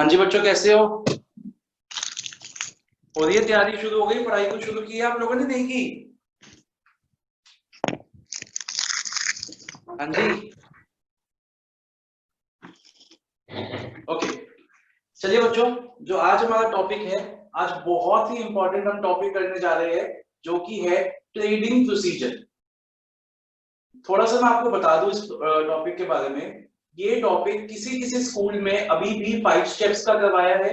हाँ जी बच्चों, कैसे हो? हो रही है तैयारी? शुरू हो गई? पढ़ाई को शुरू की है आप लोगों ने? नहीं की? हाँ जी, ओके। चलिए बच्चों, जो आज हमारा टॉपिक है, आज बहुत ही इंपॉर्टेंट हम टॉपिक करने जा रहे हैं, जो कि है ट्रेडिंग प्रोसीजर। थोड़ा सा मैं आपको बता दूं इस टॉपिक के बारे में। ये टॉपिक किसी किसी स्कूल में अभी भी 5 स्टेप्स का करवाया है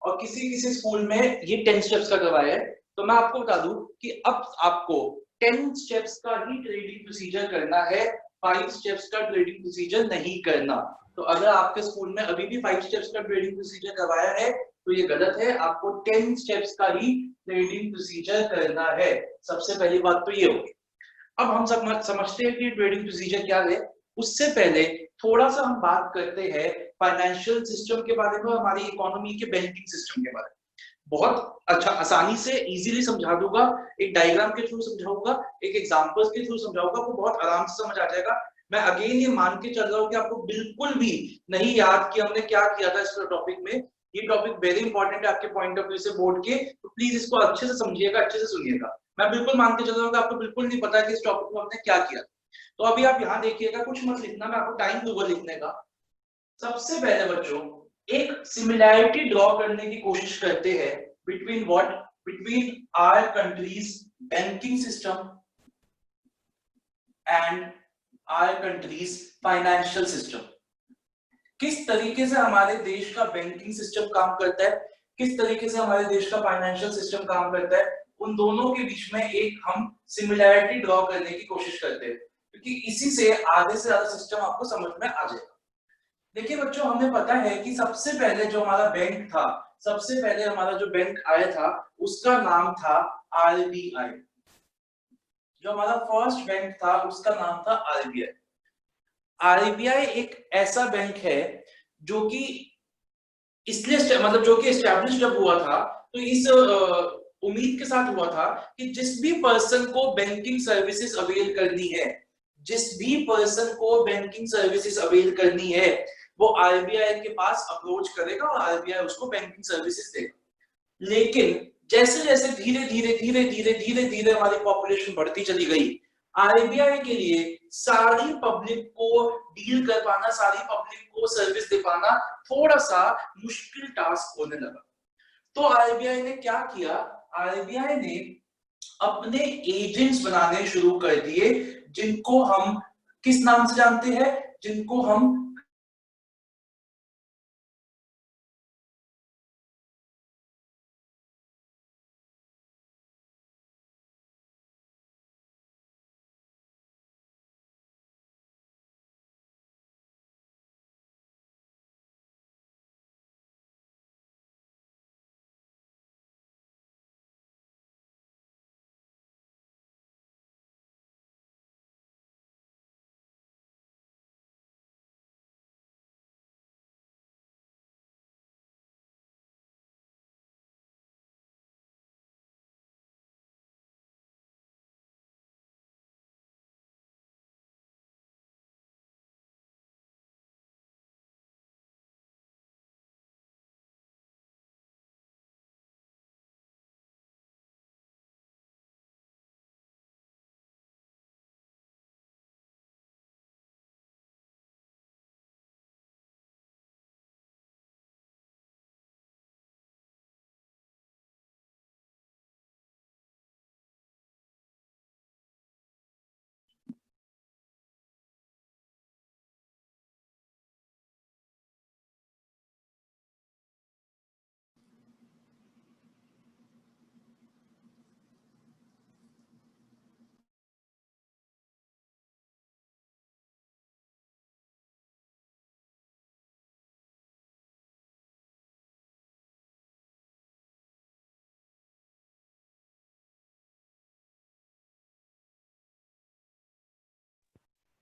और किसी किसी स्कूल में ये 10 स्टेप्स का करवाया है। तो मैं आपको बता दूं कि अब आपको 10 स्टेप्स का ही ट्रेडिंग प्रोसीजर करना है, 5 स्टेप्स का ट्रेडिंग प्रोसीजर नहीं करना। तो अगर आपके स्कूल में अभी भी 5 स्टेप्स का ट्रेडिंग प्रोसीजर करवाया है तो ये गलत है। आपको 10 स्टेप्स का ही ट्रेडिंग प्रोसीजर करना है। सबसे पहली बात तो ये होगी। अब हम सब समझते हैं कि ट्रेडिंग प्रोसीजर क्या है। उससे पहले थोड़ा सा हम बात करते हैं फाइनेंशियल सिस्टम के बारे में, हमारी इकोनॉमी के बैंकिंग सिस्टम के बारे में। बहुत अच्छा आसानी से इजीली समझा दूंगा, एक डायग्राम के थ्रू समझाऊंगा, एक एग्जांपल्स के थ्रू समझाऊंगा, आपको बहुत आराम से समझ आ जाएगा। मैं अगेन ये मान के चल रहा हूँ कि आपको बिल्कुल भी नहीं याद कि हमने क्या किया था इस टॉपिक में। ये टॉपिक वेरी इंपॉर्टेंट है आपके पॉइंट ऑफ व्यू से बोर्ड के, तो प्लीज इसको अच्छे से समझिएगा, अच्छे से सुनिएगा। मैं बिल्कुल मान के चल रहा हूँ कि आपको बिल्कुल नहीं पता कि इस टॉपिक में हमने क्या किया। तो अभी आप यहाँ देखिएगा, कुछ मत लिखना, मैं आपको टाइम दूंगा लिखने का। सबसे पहले बच्चों, एक सिमिलैरिटी ड्रॉ करने की कोशिश करते हैं between what, between our country's banking system and our country's financial system. किस तरीके से हमारे देश का बैंकिंग सिस्टम काम करता है, किस तरीके से हमारे देश का फाइनेंशियल सिस्टम काम करता है, उन दोनों के बीच में एक हम सिमिलैरिटी ड्रॉ करने की कोशिश करते हैं, क्योंकि इसी से आधे से ज्यादा सिस्टम आपको समझ में आ जाएगा। देखिए बच्चों, हमें पता है कि सबसे पहले जो हमारा बैंक था, सबसे पहले हमारा जो बैंक आया था उसका नाम था आरबीआई। जो हमारा फर्स्ट बैंक था उसका नाम था आरबीआई। आरबीआई एक ऐसा बैंक है जो कि इसलिए मतलब जो कि एस्टैब्लिश जब हुआ था तो इस उम्मीद के साथ हुआ था कि जिस भी पर्सन को बैंकिंग सर्विसेज अवेल करनी है, जिस भी पर्सन को बैंकिंग सर्विसेज अवेल करनी है, वो आरबीआई के पास अप्रोच करेगा और आरबीआई उसको बैंकिंग सर्विसेज देगा। लेकिन जैसे जैसे धीरे धीरे धीरे धीरे धीरे धीरे हमारी पॉपुलेशन बढ़ती चली गई, आरबीआई के लिए सारी पब्लिक को डील कर पाना, सारी पब्लिक को सर्विस दे पाना थोड़ा सा मुश्किल टास्क होने लगा। तो आरबीआई ने क्या किया, आरबीआई ने अपने एजेंट्स बनाने शुरू कर दिए, जिनको हम किस नाम से जानते हैं, जिनको हम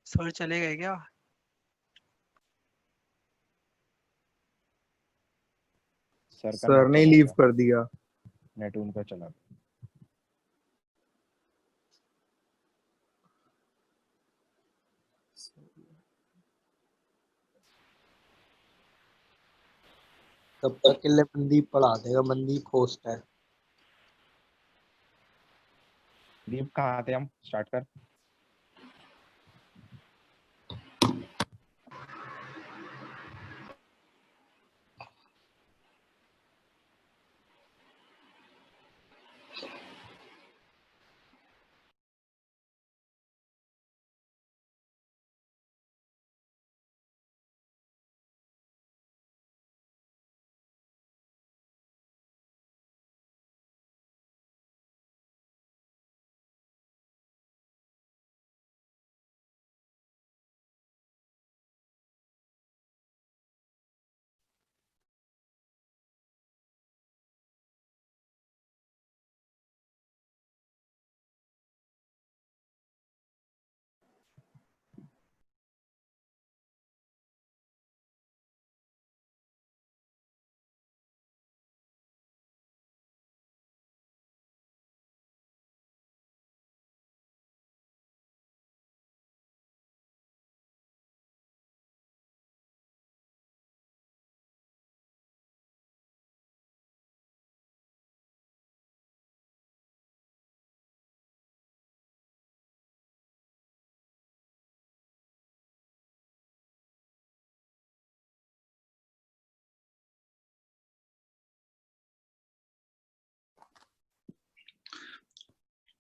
सर चले गए क्या? सर का सर नेट ने ऑफ लीव था, कर दिया। नेट उनका चला गया। तब तक के लिए मनदीप पढ़ा देगा। मनदीप होस्ट है। दीप कहाँ आते हम स्टार्ट कर।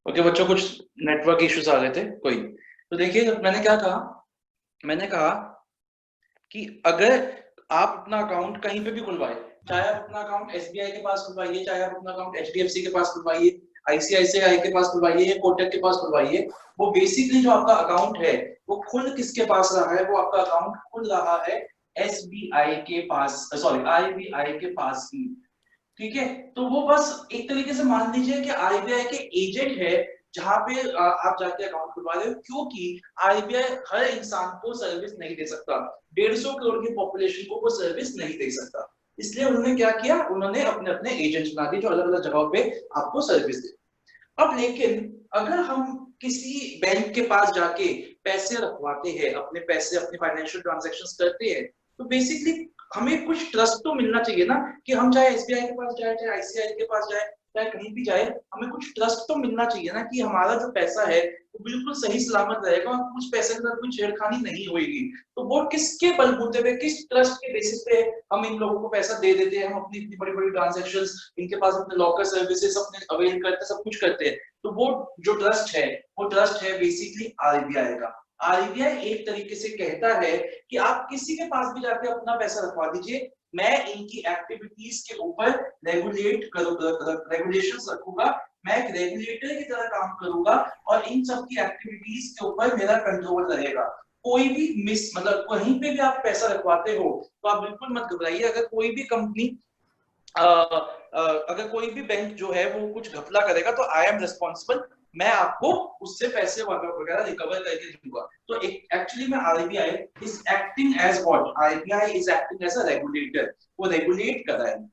ओके बच्चों, कुछ नेटवर्क इश्यूज आ रहे थे कोई। तो देखिए मैंने क्या कहा, मैंने कहा कि अगर आप अपना अकाउंट कहीं पे भी खुलवाए, चाहे आप अपना अकाउंट एसबीआई के पास खुलवाइए, चाहे आप अपना अकाउंट एचडीएफसी के पास खुलवाइए, आईसीआईसीआई के पास खुलवाइए या कोटक के पास खुलवाइए, वो बेसिकली जो आपका अकाउंट है वो खुल किसके पास रहा है, वो आपका अकाउंट खुल रहा है एसबीआई के पास, सॉरी आरबीआई के पास ही। ठीक है, तो वो बस एक तरीके से मान लीजिए कि आरबीआई के एजेंट है जहां पे आप जाके अकाउंट खुलवा रहे हो, क्योंकि आरबीआई हर इंसान को सर्विस नहीं दे सकता, 150 करोड़ की पॉपुलेशन को वो सर्विस नहीं दे सकता। इसलिए उन्होंने क्या किया, उन्होंने अपने अपने एजेंट्स बना दिए जो अलग अलग जगहों पे आपको सर्विस दे। अब लेकिन अगर हम किसी बैंक के पास जाके पैसे रखवाते हैं, अपने पैसे, अपने फाइनेंशियल ट्रांजैक्शंस करते हैं, तो बेसिकली हमें कुछ ट्रस्ट तो मिलना चाहिए ना, कि हम चाहे एसबीआई के पास जाए, चाहे आईसीआई के पास जाए, चाहे कहीं भी जाए, हमें कुछ ट्रस्ट तो मिलना चाहिए ना कि हमारा जो पैसा है वो बिल्कुल सही सलामत रहेगा और कुछ पैसे के साथ कोई छेड़खानी नहीं होगी। तो वो किसके बलबूते पे, किस ट्रस्ट के बेसिस पे हम इन लोगों को पैसा दे देते हैं, हम अपनी इतनी बड़ी बड़ी ट्रांजैक्शंस इनके पास, अपने लॉकर सर्विसेज अपने अवेल करते हैं, सब कुछ करते हैं। तो वो जो ट्रस्ट है, वो ट्रस्ट है बेसिकली आरबीआई का। आरबीआई एक तरीके से कहता है कि आप किसी के पास भी जाके अपना पैसा रखवा दीजिए, मैं इनकी एक्टिविटीज के ऊपर रेगुलेट करूंगा, रेगुलेशंस रखूंगा, मैं एक रेगुलेटर की तरह काम करूंगा और इन सब की एक्टिविटीज के ऊपर मेरा कंट्रोल रहेगा। कोई भी मिस, मतलब कहीं पे भी आप पैसा रखवाते हो तो आप बिल्कुल मत घबराइए। अगर कोई भी कंपनी, अगर कोई भी बैंक जो है वो कुछ घपला करेगा तो आई एम रिस्पॉन्सिबल, मैं आपको उससे पैसे वगैरह रिकवर करके दूंगा। तो एक्चुअली में RBI is acting as what, RBI is acting as a regulator, वो रेगुलेट कर रहा है।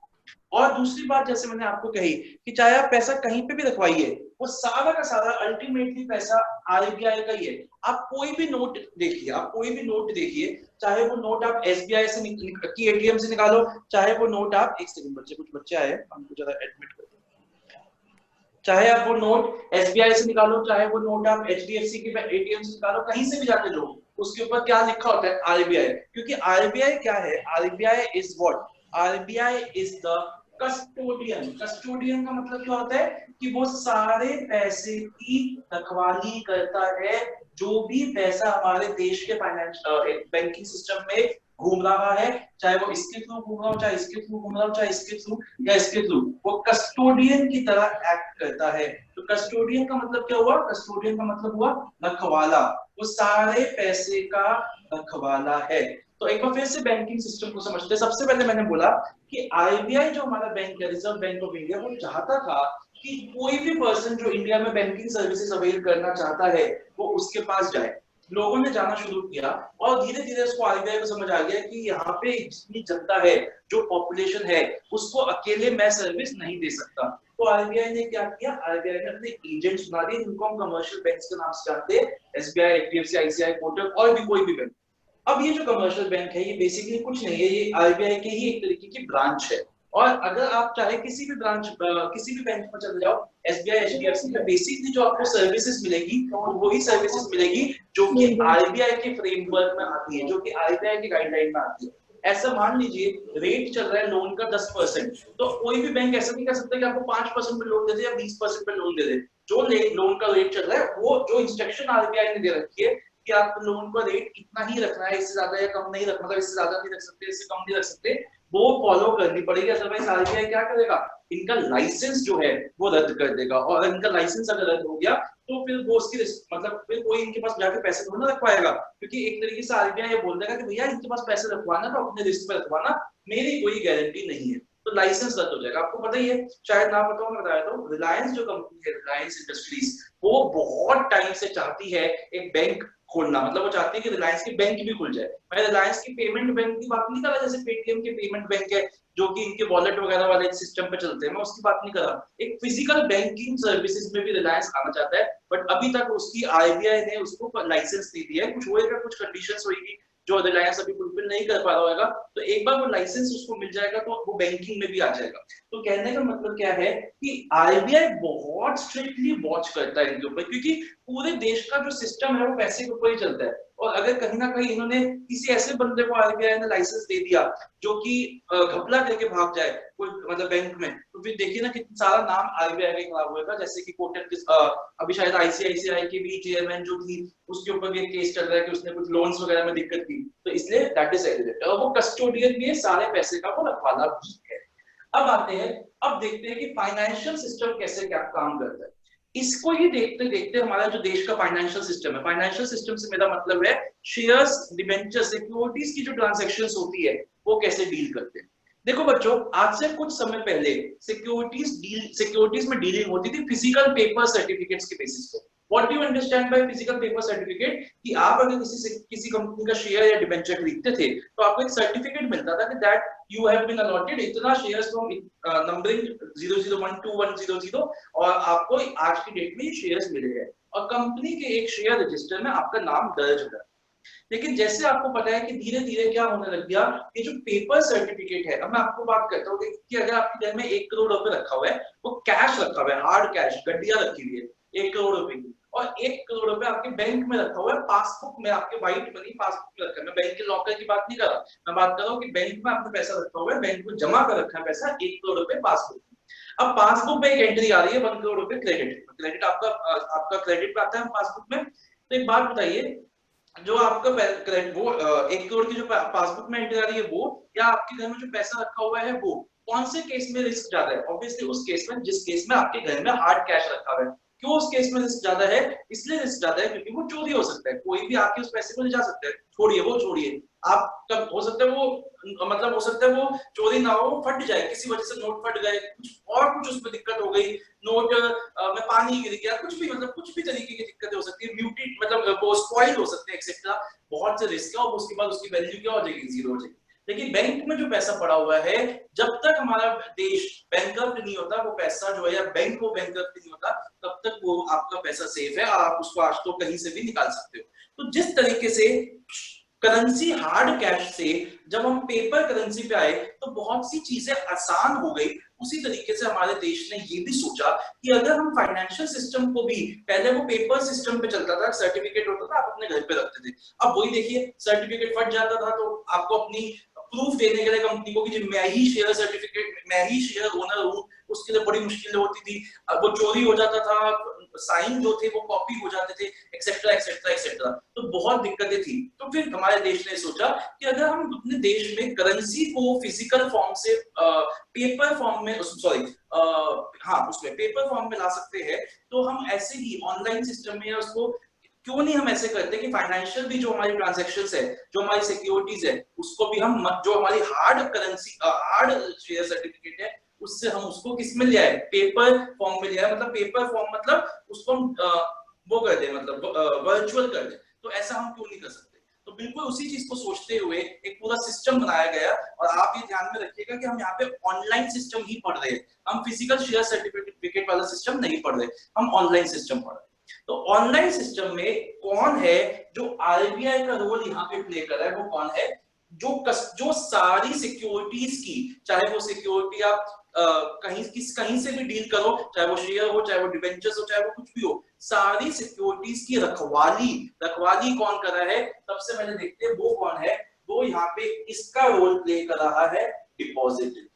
और दूसरी बात, जैसे मैंने आपको कही कि चाहे आप पैसा कहीं पे भी रखवाइए, वो सारा का सारा अल्टीमेटली पैसा आरबीआई का ही है। आप कोई भी नोट देखिए, आप कोई भी नोट देखिए, चाहे वो नोट आप एसबीआई से की एटीएम से निकालो, चाहे वो नोट आप, एक सेकंड बच्चे, कुछ बच्चे आए, हमको जरा एडमिट कर दो। चाहे आप वो नोट एसबीआई से निकालो, चाहे वो नोट आप एचडीएफसी के एटीएम से निकालो, कहीं से भी जाके लो, उसके ऊपर क्या लिखा होता है, आरबीआई। क्योंकि आरबीआई क्या है, RBI is what, RBI is the custodian. Custodian का मतलब क्या होता है कि वो सारे पैसे की रखवाली करता है, जो भी पैसा हमारे देश के फाइनेंस बैंकिंग सिस्टम में घूम रहा है, चाहे वो इसके थ्रू घूम रहा हो, चाहे इसके थ्रू घूम रहा हो, चाहे इसके थ्रू या इसके थ्रू, वो कस्टोडियन की तरह एक्ट करता है। तो कस्टोडियन का मतलब क्या हुआ, कस्टोडियन का मतलब हुआ रखवाला, वो सारे पैसे का रखवाला है। तो एक बार फिर से बैंकिंग सिस्टम को समझते हैं। सबसे पहले मैंने बोला कि आरबीआई जो हमारा बैंक है, रिजर्व बैंक ऑफ इंडिया, वो चाहता था कि कोई भी पर्सन जो इंडिया में बैंकिंग सर्विसेज अवेल करना चाहता है वो उसके पास जाए। लोगों ने जाना शुरू किया और धीरे धीरे उसको आरबीआई को समझ आ गया कि यहाँ पे जितनी जनता है, जो पॉपुलेशन है, उसको अकेले मैं सर्विस नहीं दे सकता। तो आरबीआई ने क्या किया, आरबीआई ने अपने एजेंट्स बना दिए, जिनको हम कमर्शियल बैंक्स के नाम से जानते हैं, एसबीआई, एचडीएफसी, आईसीआई, कोटक और भी कोई भी बैंक। अब ये जो कमर्शियल बैंक है ये बेसिकली कुछ नहीं है, ये आरबीआई के ही एक तरीके की ब्रांच है। और अगर आप चाहे किसी भी ब्रांच किसी भी बैंक में चले जाओ, एसबीआई एचडीएफसी में, बेसिकली जो आपको सर्विसेज मिलेगी तो वही सर्विसेज मिलेगी जो कि आरबीआई के फ्रेमवर्क में आती है, जो कि आरबीआई की गाइडलाइन में आती है। ऐसा मान लीजिए रेट चल रहा है लोन का 10%, तो कोई भी बैंक ऐसा नहीं कर सकता कि आपको 5% पे लोन दे दे या 20% पे लोन दे दे। जो लोन का रेट चल रहा है, वो जो इंस्ट्रक्शन आरबीआई ने दे रखी है कि आप लोन का रेट इतना ही रखना है, इससे ज्यादा या कम नहीं रखना, मतलब इससे ज्यादा नहीं रख सकते, इससे कम नहीं रख सकते, वो फॉलो करनी पड़ेगी। अदरवाइज आरबीआई क्या करेगा, इनका लाइसेंस जो है वो रद्द कर देगा। और इनका लाइसेंस अगर रद्द हो गया तो फिर वो उसकी मतलब फिर कोई इनके पास जाके पैसे थोड़ा रख पाएगा, क्योंकि एक तरीके से आरबीआई ये बोल देगा कि भैया इनके पास पैसे रखवाना तो अपने रिस्क पे रखवाना, मेरी कोई गारंटी नहीं है, तो लाइसेंस रद्द हो जाएगा। आपको पता ही है, शायद ना पता हो, मैं बताया तो रिलायंस जो कंपनी है, रिलायंस इंडस्ट्रीज, वो बहुत टाइम से चाहती है एक बैंक खोलना, मतलब वो चाहती है कि रिलायंस की बैंक भी खुल जाए। मैं रिलायंस की पेमेंट बैंक की बात नहीं कर रहा, जैसे पेटीएम के पेमेंट बैंक है जो कि इनके वॉलेट वगैरह वाले सिस्टम पे चलते हैं, मैं उसकी बात नहीं कर रहा। एक फिजिकल बैंकिंग सर्विसेज में भी रिलायंस आना चाहता है, बट अभी तक उसकी आरबीआई ने उसको लाइसेंस नहीं दिया है। कुछ होएगा, कुछ कंडीशंस होगी जो रिलायंस अभी फुलफिल नहीं कर पा रहा होगा, तो एक बार वो लाइसेंस उसको मिल जाएगा तो वो बैंकिंग में भी आ जाएगा। तो कहने का मतलब क्या है कि आरबीआई बहुत स्ट्रिक्टली वॉच करता है इनके ऊपर, क्योंकि पूरे देश का जो सिस्टम है वो पैसे के ऊपर ही चलता है। और अगर कहीं ना कहीं इन्होंने किसी ऐसे बंदे को आरबीआई ने लाइसेंस दे दिया जो कि घपला करके भाग जाए कोई मतलब बैंक में, तो फिर देखिए ना कितना सारा नाम आरबीआई का खराब होगा। जैसे कि कोटक अभी शायद आईसीआईसीआई की भी चेयरमैन जो थी, उसके ऊपर भी एक केस चल रहा है कि उसने कुछ लोन्स वगैरह में दिक्कत की, तो इसलिए दैट इज रेगुलेटर, और वो कस्टोडियन भी है सारे पैसे का, वो रखवाला भी है। अब आते हैं, अब देखते हैं कि फाइनेंशियल सिस्टम कैसे क्या काम करता है। इसको ही देखते देखते हमारा जो देश का फाइनेंशियल सिस्टम है, फाइनेंशियल सिस्टम से मेरा मतलब है शेयर्स, डिबेंचर्स, सिक्योरिटीज की जो ट्रांजैक्शंस होती है वो कैसे डील करते हैं। देखो बच्चों, आज से कुछ समय पहले सिक्योरिटीज में डीलिंग होती थी फिजिकल पेपर सर्टिफिकेट्स के बेसिस पे। What do you understand by physical paper certificate? कि आप अगर किसी कंपनी का शेयर या डिबेंचर खरीदते थे तो आपको एक सर्टिफिकेट मिलता था कि that you have been allotted इतना शेयर्स फ्रॉम नंबरिंग 001 to 100, और आपको आज की डेट में ये शेयर्स मिले हैं और कंपनी के एक शेयर रजिस्टर में आपका नाम दर्ज हो गया। लेकिन जैसे आपको पता है कि धीरे धीरे क्या होने लग गया, ये जो पेपर सर्टिफिकेट है, अब मैं आपको बात करता हूँ कि अगर आपके घर में 1 करोड़ रुपए रखा हुआ है, वो कैश रखा हुआ है, हार्ड कैश, गड्डिया रखी हुई है 1 करोड़ रुपए की, और 1 करोड़ रुपए आपके बैंक में रखा हुआ है, पासबुक में, आपके व्हाइट मनी पासबुक में रखा है। मैं बैंक के लॉकर की बात नहीं कर रहा, मैं बात कर रहा हूँ कि बैंक में आपने पैसा रखा हुआ है, बैंक में जमा कर रखा है पैसा 1 करोड़ रुपए पासबुक में। अब पासबुक में एक एंट्री आ रही है 1 करोड़ रुपए क्रेडिट, क्रेडिट आपका क्रेडिट पे आता है पासबुक में। तो एक बात बताइए, जो आपका वो 1 करोड़ की जो पासबुक में एंट्री आ रही है वो, या आपके घर में जो पैसा रखा हुआ है वो, कौन से केस में रिस्क ज्यादा है? ऑब्वियसली उस केस में जिस केस में आपके घर में हार्ड कैश रखा हुआ है। क्यों उस केस में रिस्क ज्यादा है? इसलिए रिस्क ज्यादा है क्योंकि वो चोरी हो सकता है, कोई भी आके उस पैसे को ले जा सकता है। छोड़िए वो, छोड़िए आप, कब हो सकता है वो, मतलब हो सकता है वो चोरी ना हो, फट जाए किसी वजह से, नोट फट गए, कुछ उसमें दिक्कत हो गई, नोट में पानी गिर गया, कुछ भी, मतलब कुछ भी तरीके की दिक्कतें हो सकती है, म्यूटेट मतलब वो स्पॉइल हो सकते हैं एक्सेट्रा, बहुत से रिस्क है, और उसके बाद उसकी वैल्यू क्या हो जाएगी, जीरो हो जाएगी। लेकिन बैंक में जो पैसा पड़ा हुआ है, जब तक हमारा देश बैंकरप्ट नहीं होता, वो पैसा जो है, या बैंक को बैंकरप्ट नहीं होता, तब तक वो आपका पैसा सेफ है, आप उसको आज तो कहीं से भी निकाल सकते हो। तो जिस तरीके से करेंसी हार्ड कैश से जब हम पेपर करेंसी पे आए तो बहुत सी चीजें आसान हो गई, उसी तरीके से हमारे देश ने ये भी सोचा कि अगर हम फाइनेंशियल सिस्टम को भी, पहले वो पेपर सिस्टम पे चलता था, सर्टिफिकेट होता था, आप अपने घर पे रखते थे, अब वही देखिए सर्टिफिकेट फट जाता था तो आपको अपनी प्रूफ देने के लिए कंपनी को कि मैं ही शेयर सर्टिफिकेट, मैं ही शेयर ओनर हूं, उसके लिए बड़ी मुश्किलें होती थी, वो चोरी हो जाता था, साइन जो थे वो कॉपी हो जाते थे, एक्सेट्रा एक्सेट्रा एक्सेट्रा, तो बहुत दिक्कतें थी। तो फिर हमारे देश ने सोचा कि अगर हम अपने देश में करेंसी को फिजिकल फॉर्म से पेपर फॉर्म में, सॉरी हाँ उसमें पेपर फॉर्म में ला सकते हैं, तो हम ऐसे ही ऑनलाइन सिस्टम में, या उसको क्यों नहीं हम ऐसे करते कि फाइनेंशियल भी जो हमारी ट्रांजैक्शंस है, जो हमारी सिक्योरिटीज है, उसको भी हम, जो हमारी hard currency, hard share certificate है, उससे हम उसको किस में ले आए, पेपर फॉर्म में ले आए। मतलब पेपर फॉर्म मतलब उसको हम वो कर दें, मतलब वर्चुअल कर दें। तो ऐसा हम क्यों नहीं कर सकते? तो बिल्कुल उसी चीज को सोचते हुए एक पूरा सिस्टम बनाया गया, और आप ये ध्यान में रखिएगा कि हम यहाँ पे ऑनलाइन सिस्टम ही पढ़ रहे हैं, हम फिजिकल शेयर सर्टिफिकेट वाला सिस्टम नहीं पढ़ रहे, हम ऑनलाइन सिस्टम पढ़ रहे हैं। तो ऑनलाइन सिस्टम में कौन है जो आरबीआई का रोल यहाँ पे प्ले कर रहा है, वो कौन है, जो सारी सिक्योरिटीज की, चाहे वो सिक्योरिटी आप कहीं से भी डील करो, चाहे वो शेयर हो, चाहे वो डिबेंचर्स हो, चाहे वो कुछ भी हो, सारी सिक्योरिटीज की रखवाली कौन कर रहा है, सबसे पहले देखते हैं वो कौन है। वो यहाँ पे इसका रोल प्ले कर रहा है डिपॉजिटरी।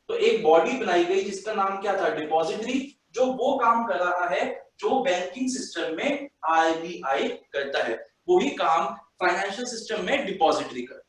तो एक बॉडी बनाई गई जिसका नाम क्या था, डिपॉजिटरी, जो वो काम कर रहा है जो बैंकिंग सिस्टम में आरबीआई करता है, वही काम फाइनेंशियल सिस्टम में डिपॉजिटरी करता है।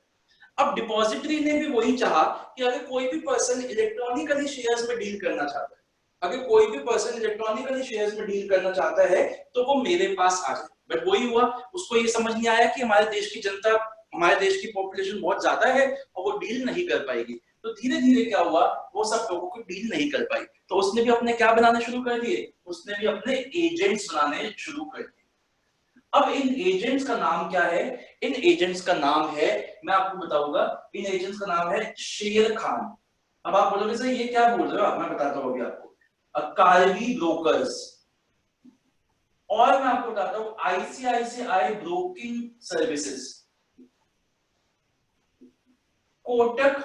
अब डिपॉजिटरी ने भी वही चाहा कि अगर कोई भी पर्सन इलेक्ट्रॉनिकली शेयर्स में डील करना चाहता है, अगर कोई भी पर्सन इलेक्ट्रॉनिकली शेयर्स में डील करना चाहता है तो वो मेरे पास आ जाए। बट वही हुआ, उसको ये समझ नहीं आया कि हमारे देश की जनता, हमारे देश की पॉपुलेशन बहुत ज्यादा है और वो डील नहीं कर पाएगी। तो धीरे धीरे क्या हुआ, वो सब लोगों को डील नहीं कर पाई, तो उसने भी अपने क्या बनाने शुरू कर दिए, उसने भी अपने एजेंट्स बनाने शुरू कर दिए। अब इन एजेंट्स का नाम क्या है, इन एजेंट्स का नाम है, मैं आपको बताऊंगा, इन एजेंट्स का नाम है शेर खान। अब आप बोलोगे सर ये क्या बोल रहे हो आप, मैं बताता हूँ अभी आपको, कार्वी ब्रोकर्स, और मैं आपको बताता हूँ ICICI broking services, Kotak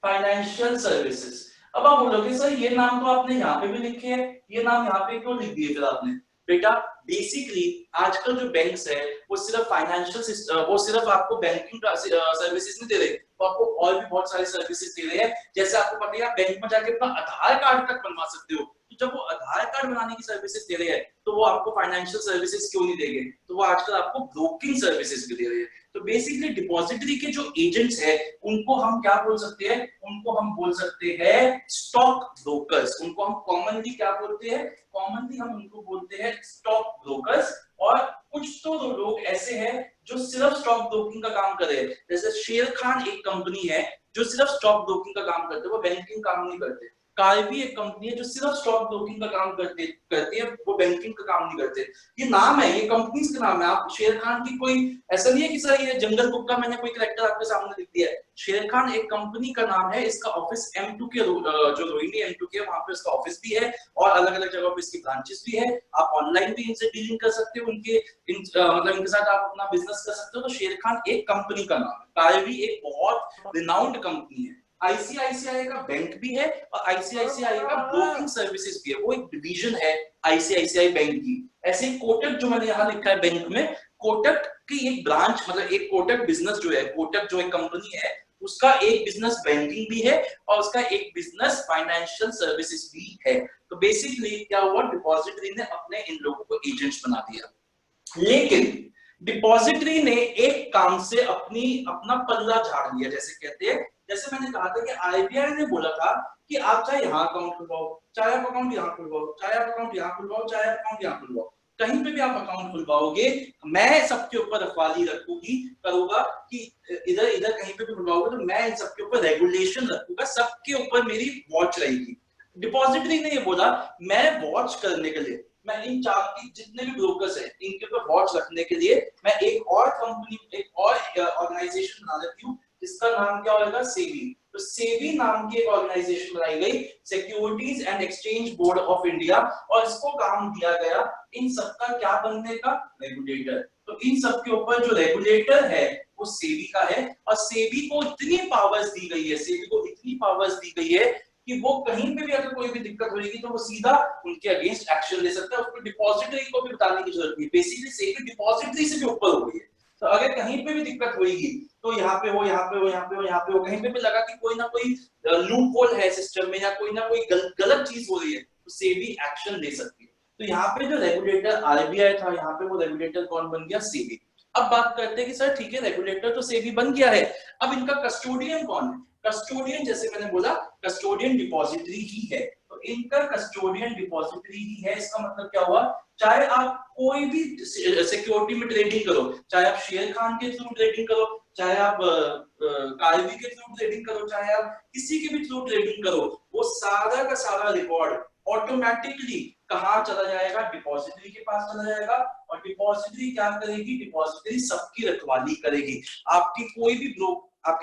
financial services. अब आप बोलोगे सर ये नाम तो आपने यहाँ पे भी लिखे हैं, ये नाम यहाँ पे क्यों लिख दिए फिर आपने? बेटा बेसिकली आजकल जो बैंक्स है वो सिर्फ फाइनेंशियल सिस्टम, वो सिर्फ आपको बैंकिंग सर्विसेज नहीं दे रहे, वो आपको और भी बहुत सारी सर्विसेज दे रहे हैं। जैसे आपको पता है आप बैंक में जाके अपना आधार कार्ड तक बनवा सकते हो, तो जब वो आधार कार्ड बनाने की सर्विसेज दे रहे हैं तो वो आपको फाइनेंशियल सर्विसेज क्यों नहीं देंगे, तो वो आजकल आपको ब्रोकिंग सर्विसेज भी दे रहे हैं। तो बेसिकली डिपॉजिटरी के जो एजेंट्स है उनको हम क्या बोल सकते हैं, उनको हम बोल सकते हैं स्टॉक ब्रोकर्स। उनको हम कॉमनली क्या बोलते हैं, कॉमनली हम उनको बोलते हैं स्टॉक ब्रोकर्स। और कुछ तो लोग ऐसे हैं जो सिर्फ स्टॉक ब्रोकिंग का काम कर रहे हैं, जैसे शेर खान एक कंपनी है जो सिर्फ स्टॉक ब्रोकिंग का काम करते हैं, वो बैंकिंग काम नहीं करते। कार्वी एक कंपनी है जो सिर्फ स्टॉक ब्रोकिंग का काम करती है, वो बैंकिंग का काम नहीं करते। ये नाम है, ये कंपनीज का नाम है। आप शेर खान की कोई ऐसा नहीं है कि सर ये जंगल बुक का मैंने कोई कैरेक्टर आपके सामने लिख दिया है। शेर खान एक कंपनी का नाम है, इसका ऑफिस M2 के जो रोहिणी M2 के वहां पे इसका ऑफिस भी है और अलग अलग जगहों पे इसकी ब्रांचेस भी है। आप ऑनलाइन भी इनसे डीलिंग कर सकते हो, मतलब इनके साथ आप अपना बिजनेस कर सकते हो। तो शेर खान एक कंपनी का नाम है, कार्वी एक बहुत रिनाउंड कंपनी है। आईसीआईसीआई का बैंक भी है और आईसीआईसीआई का ब्रोकिंग सर्विसेज भी है, वो एक डिवीजन है आईसीआईसीआई बैंक की। ऐसे ही कोटक जो मैंने यहाँ लिखा है बैंक में, कोटक की एक ब्रांच, मतलब एक कोटक बिजनेस जो है, कोटक जो एक कंपनी है उसका एक बिजनेस बैंकिंग भी है और उसका एक बिजनेस फाइनेंशियल सर्विसेज भी है। तो बेसिकली क्या हुआ, डिपॉजिटरी ने अपने इन लोगों को एजेंट्स बना दिया। लेकिन डिपॉजिटरी ने एक काम से अपना पल्ला झाड़ लिया, जैसे कहते हैं। जैसे मैंने कहा था कि आरबीआई ने बोला था कि आप चाहे यहाँ अकाउंट खुलवाओ, चाहे आप अकाउंट यहाँ खुलवाओ, चाहे आप अकाउंट यहाँ खुलवाओ, चाहे आप अकाउंट यहाँ खुलवाओ, कहीं पे भी आप अकाउंट खुलवाओगे मैं सबके ऊपर रखवाली करूंगा कि इधर इधर कहीं पे भी खुलवाओगे तो मैं इन सबके ऊपर रेगुलेशन रखूंगा, सबके ऊपर मेरी वॉच रहेगी। डिपॉजिटरी ने ये बोला मैं वॉच करने के लिए, मैं इन चार जितने भी ब्रोकर्स हैं इनके ऊपर वॉच रखने के लिए मैं एक और कंपनी, एक और ऑर्गेनाइजेशन बना देती हूँ जिसका नाम क्या होगा, सेबी। तो सेबी नाम की एक ऑर्गेनाइजेशन बनाई गई, securities and exchange board of India, और इसको काम दिया गया इन सबका क्या बनने का, रेगुलेटर। तो इन सब के ऊपर जो रेगुलेटर है वो सेबी का है और सेबी को इतनी पावर्स दी गई है, सेबी को इतनी पावर्स दी गई है कि वो कहीं पे भी अगर कोई भी दिक्कत होगी तो वो सीधा उनके अगेंस्ट एक्शन ले सकता है। उसको डिपॉजिटरी को भी बताने की जरूरत नहीं, बेसिकली सेबी डिपॉजिटरी से भी ऊपर हो गई है। तो अगर कहीं पे भी दिक्कत होगी तो यहाँ पे हो, यहाँ पे हो, यहाँ पे हो, यहाँ पे हो, कहीं पे भी लगा कि कोई ना कोई लूप होल है सिस्टम में या कोई ना कोई गलत चीज हो रही है तो सेबी एक्शन ले सकती है। तो यहाँ पे जो रेगुलेटर आरबीआई था, यहाँ पे वो रेगुलेटर कौन बन गया, सेबी। अब बात करते हैं कि सर ठीक है रेगुलेटर तो सेबी बन गया है, अब इनका कस्टोडियन कौन है? कस्टोडियन जैसे मैंने बोला कस्टोडियन डिपॉजिटरी ही है, तो इनका कस्टोडियन डिपॉजिटरी ही है। इसका मतलब क्या हुआ, चाहे आप कोई भी सिक्योरिटी में ट्रेडिंग करो, चाहे आप शेर खान के थ्रू ट्रेडिंग करो, चाहे आप कार्वी के थ्रू ट्रेडिंग करो, चाहे आप किसी के भी थ्रू ट्रेडिंग करो, वो सारा का सारा रिकॉर्ड ऑटोमेटिकली कहाँ चला जाएगा, डिपॉजिटरी के पास चला जाएगा। और डिपॉजिटरी क्या करेगी, डिपॉजिटरी सबकी रखवाली करेगी। आपके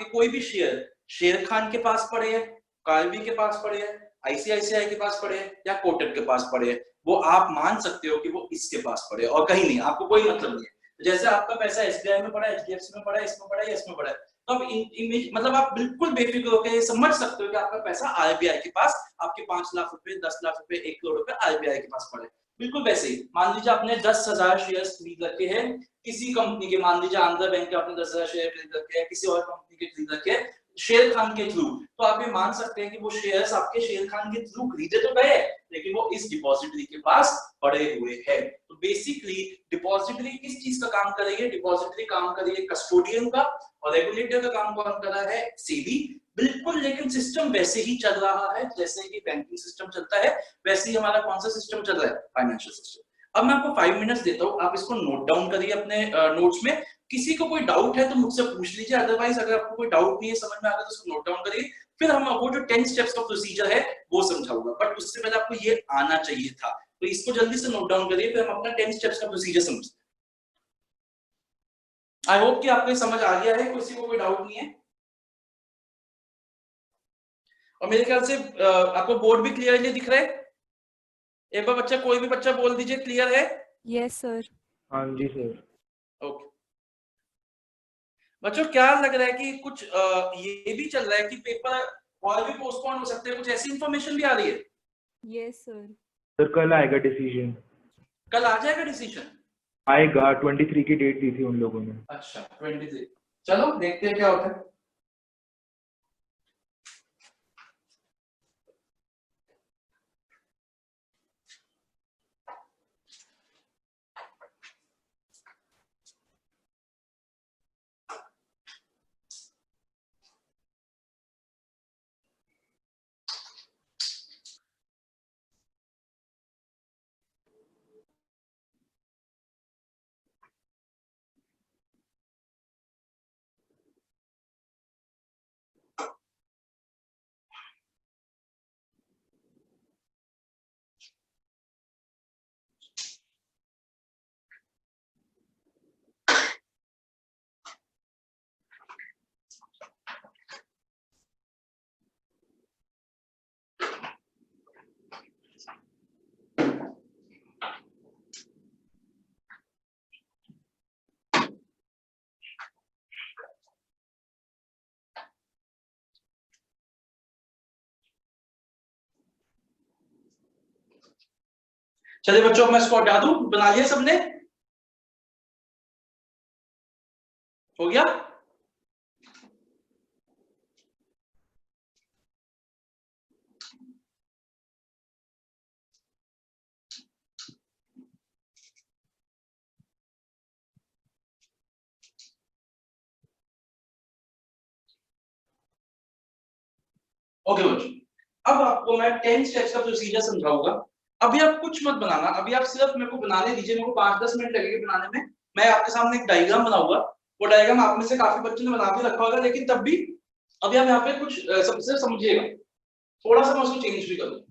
कोई भी शेयर शेर खान के पास पड़े हैं, कार्वी के पास पड़े हैं, आईसीआईसीआई के पास पड़े या कोटक के पास पड़े, वो आप मान सकते हो कि वो इसके पास पड़े और कहीं नहीं, आपको कोई मतलब नहीं है। जैसे आपका पैसा एसबीआई में पड़ा है, एचडीएफसी में पड़ा है, इसमें पड़ा है, इसमें पड़ा है, तो अब इमेज मतलब आप बिल्कुल बेफिक्र होकर ये समझ सकते हो कि आपका पैसा आरबीआई के पास, आपके 5 लाख रुपए, 10 लाख रुपए, 1 करोड़ रुपए आरबीआई के पास पड़े। बिल्कुल वैसे ही मान लीजिए आपने 10,000 शेयर्स खरीद रखे हैं किसी कंपनी के, मान लीजिए आंध्रा बैंक के आपने 10,000 शेयर खरीद रखे हैं, किसी और कंपनी के खरीद रखे हैं शेर खान के थ्रू, तो आप ये मान सकते हैं कि वो शेयर्स आपके शेर खान के थ्रू खरीदे तो गए, लेकिन वो इस डिपॉजिटरी के पास पड़े हुए हैं। तो बेसिकली डिपॉजिटरी किस चीज का काम कर रही है? डिपॉजिटरी काम कर रही है कस्टोडियन का, और रेगुलेटर का काम कौन कर रहा है? सेबी। बिल्कुल, लेकिन सिस्टम वैसे ही चल रहा है जैसे कि बैंकिंग सिस्टम चलता है, वैसे ही हमारा कौन सा सिस्टम चल रहा है? Financial system. अब मैं आपको 5 मिनट्स देता हूं, आप इसको नोट डाउन करिए अपने नोट्स में। किसी को कोई डाउट है तो मुझसे पूछ लीजिए, अदरवाइज अगर आपको कोई डाउट नहीं है, समझ में आ गया तो उसको नोट डाउन करिए। फिर हम वो जो 10 स्टेप्स का प्रोसीजर है वो समझाऊंगा, बट उससे पहले आपको ये आना चाहिए था, तो इसको जल्दी से नोट डाउन करिए, फिर हम अपना 10 स्टेप्स का प्रोसीजर समझते हैं। आई होप कि आपको समझ आ गया है, किसी को कोई डाउट नहीं है। और मेरे ख्याल से आपको बोर्ड भी क्लियरली दिख रहा है। एक बार बच्चा, कोई भी बच्चा बोल दीजिए क्लियर है। Yes sir. हाँ जी सर। ओके बच्चों, क्या लग रहा है कि कुछ ये भी चल रहा है कि पेपर और भी पोस्टपोन हो सकते हैं, कुछ ऐसी इंफॉर्मेशन भी आ रही है? Yes sir. सर कल आएगा डिसीजन। कल आ जाएगा डिसीजन? आएगा, 23 की डेट दी थी उन लोगों ने। अच्छा 23, चलो देखते हैं क्या होता है। चलिए बच्चों, मैं इसको हटा दूं, बना लिया सबने? हो गया? ओके बच्चों, अब आपको मैं 10 स्टेप्स का प्रोसीजर समझाऊंगा। अभी आप कुछ मत बनाना, अभी आप सिर्फ मेरे को बनाने दीजिए, मेरे को 5-10 मिनट लगेंगे बनाने में। मैं आपके सामने एक डायग्राम बनाऊंगा, वो डायग्राम आप में से काफी बच्चों ने बना भी रखा होगा, लेकिन तब भी अभी आप यहाँ पे कुछ सबसे समझिएगा, थोड़ा सा मैं उसको चेंज भी करूँ।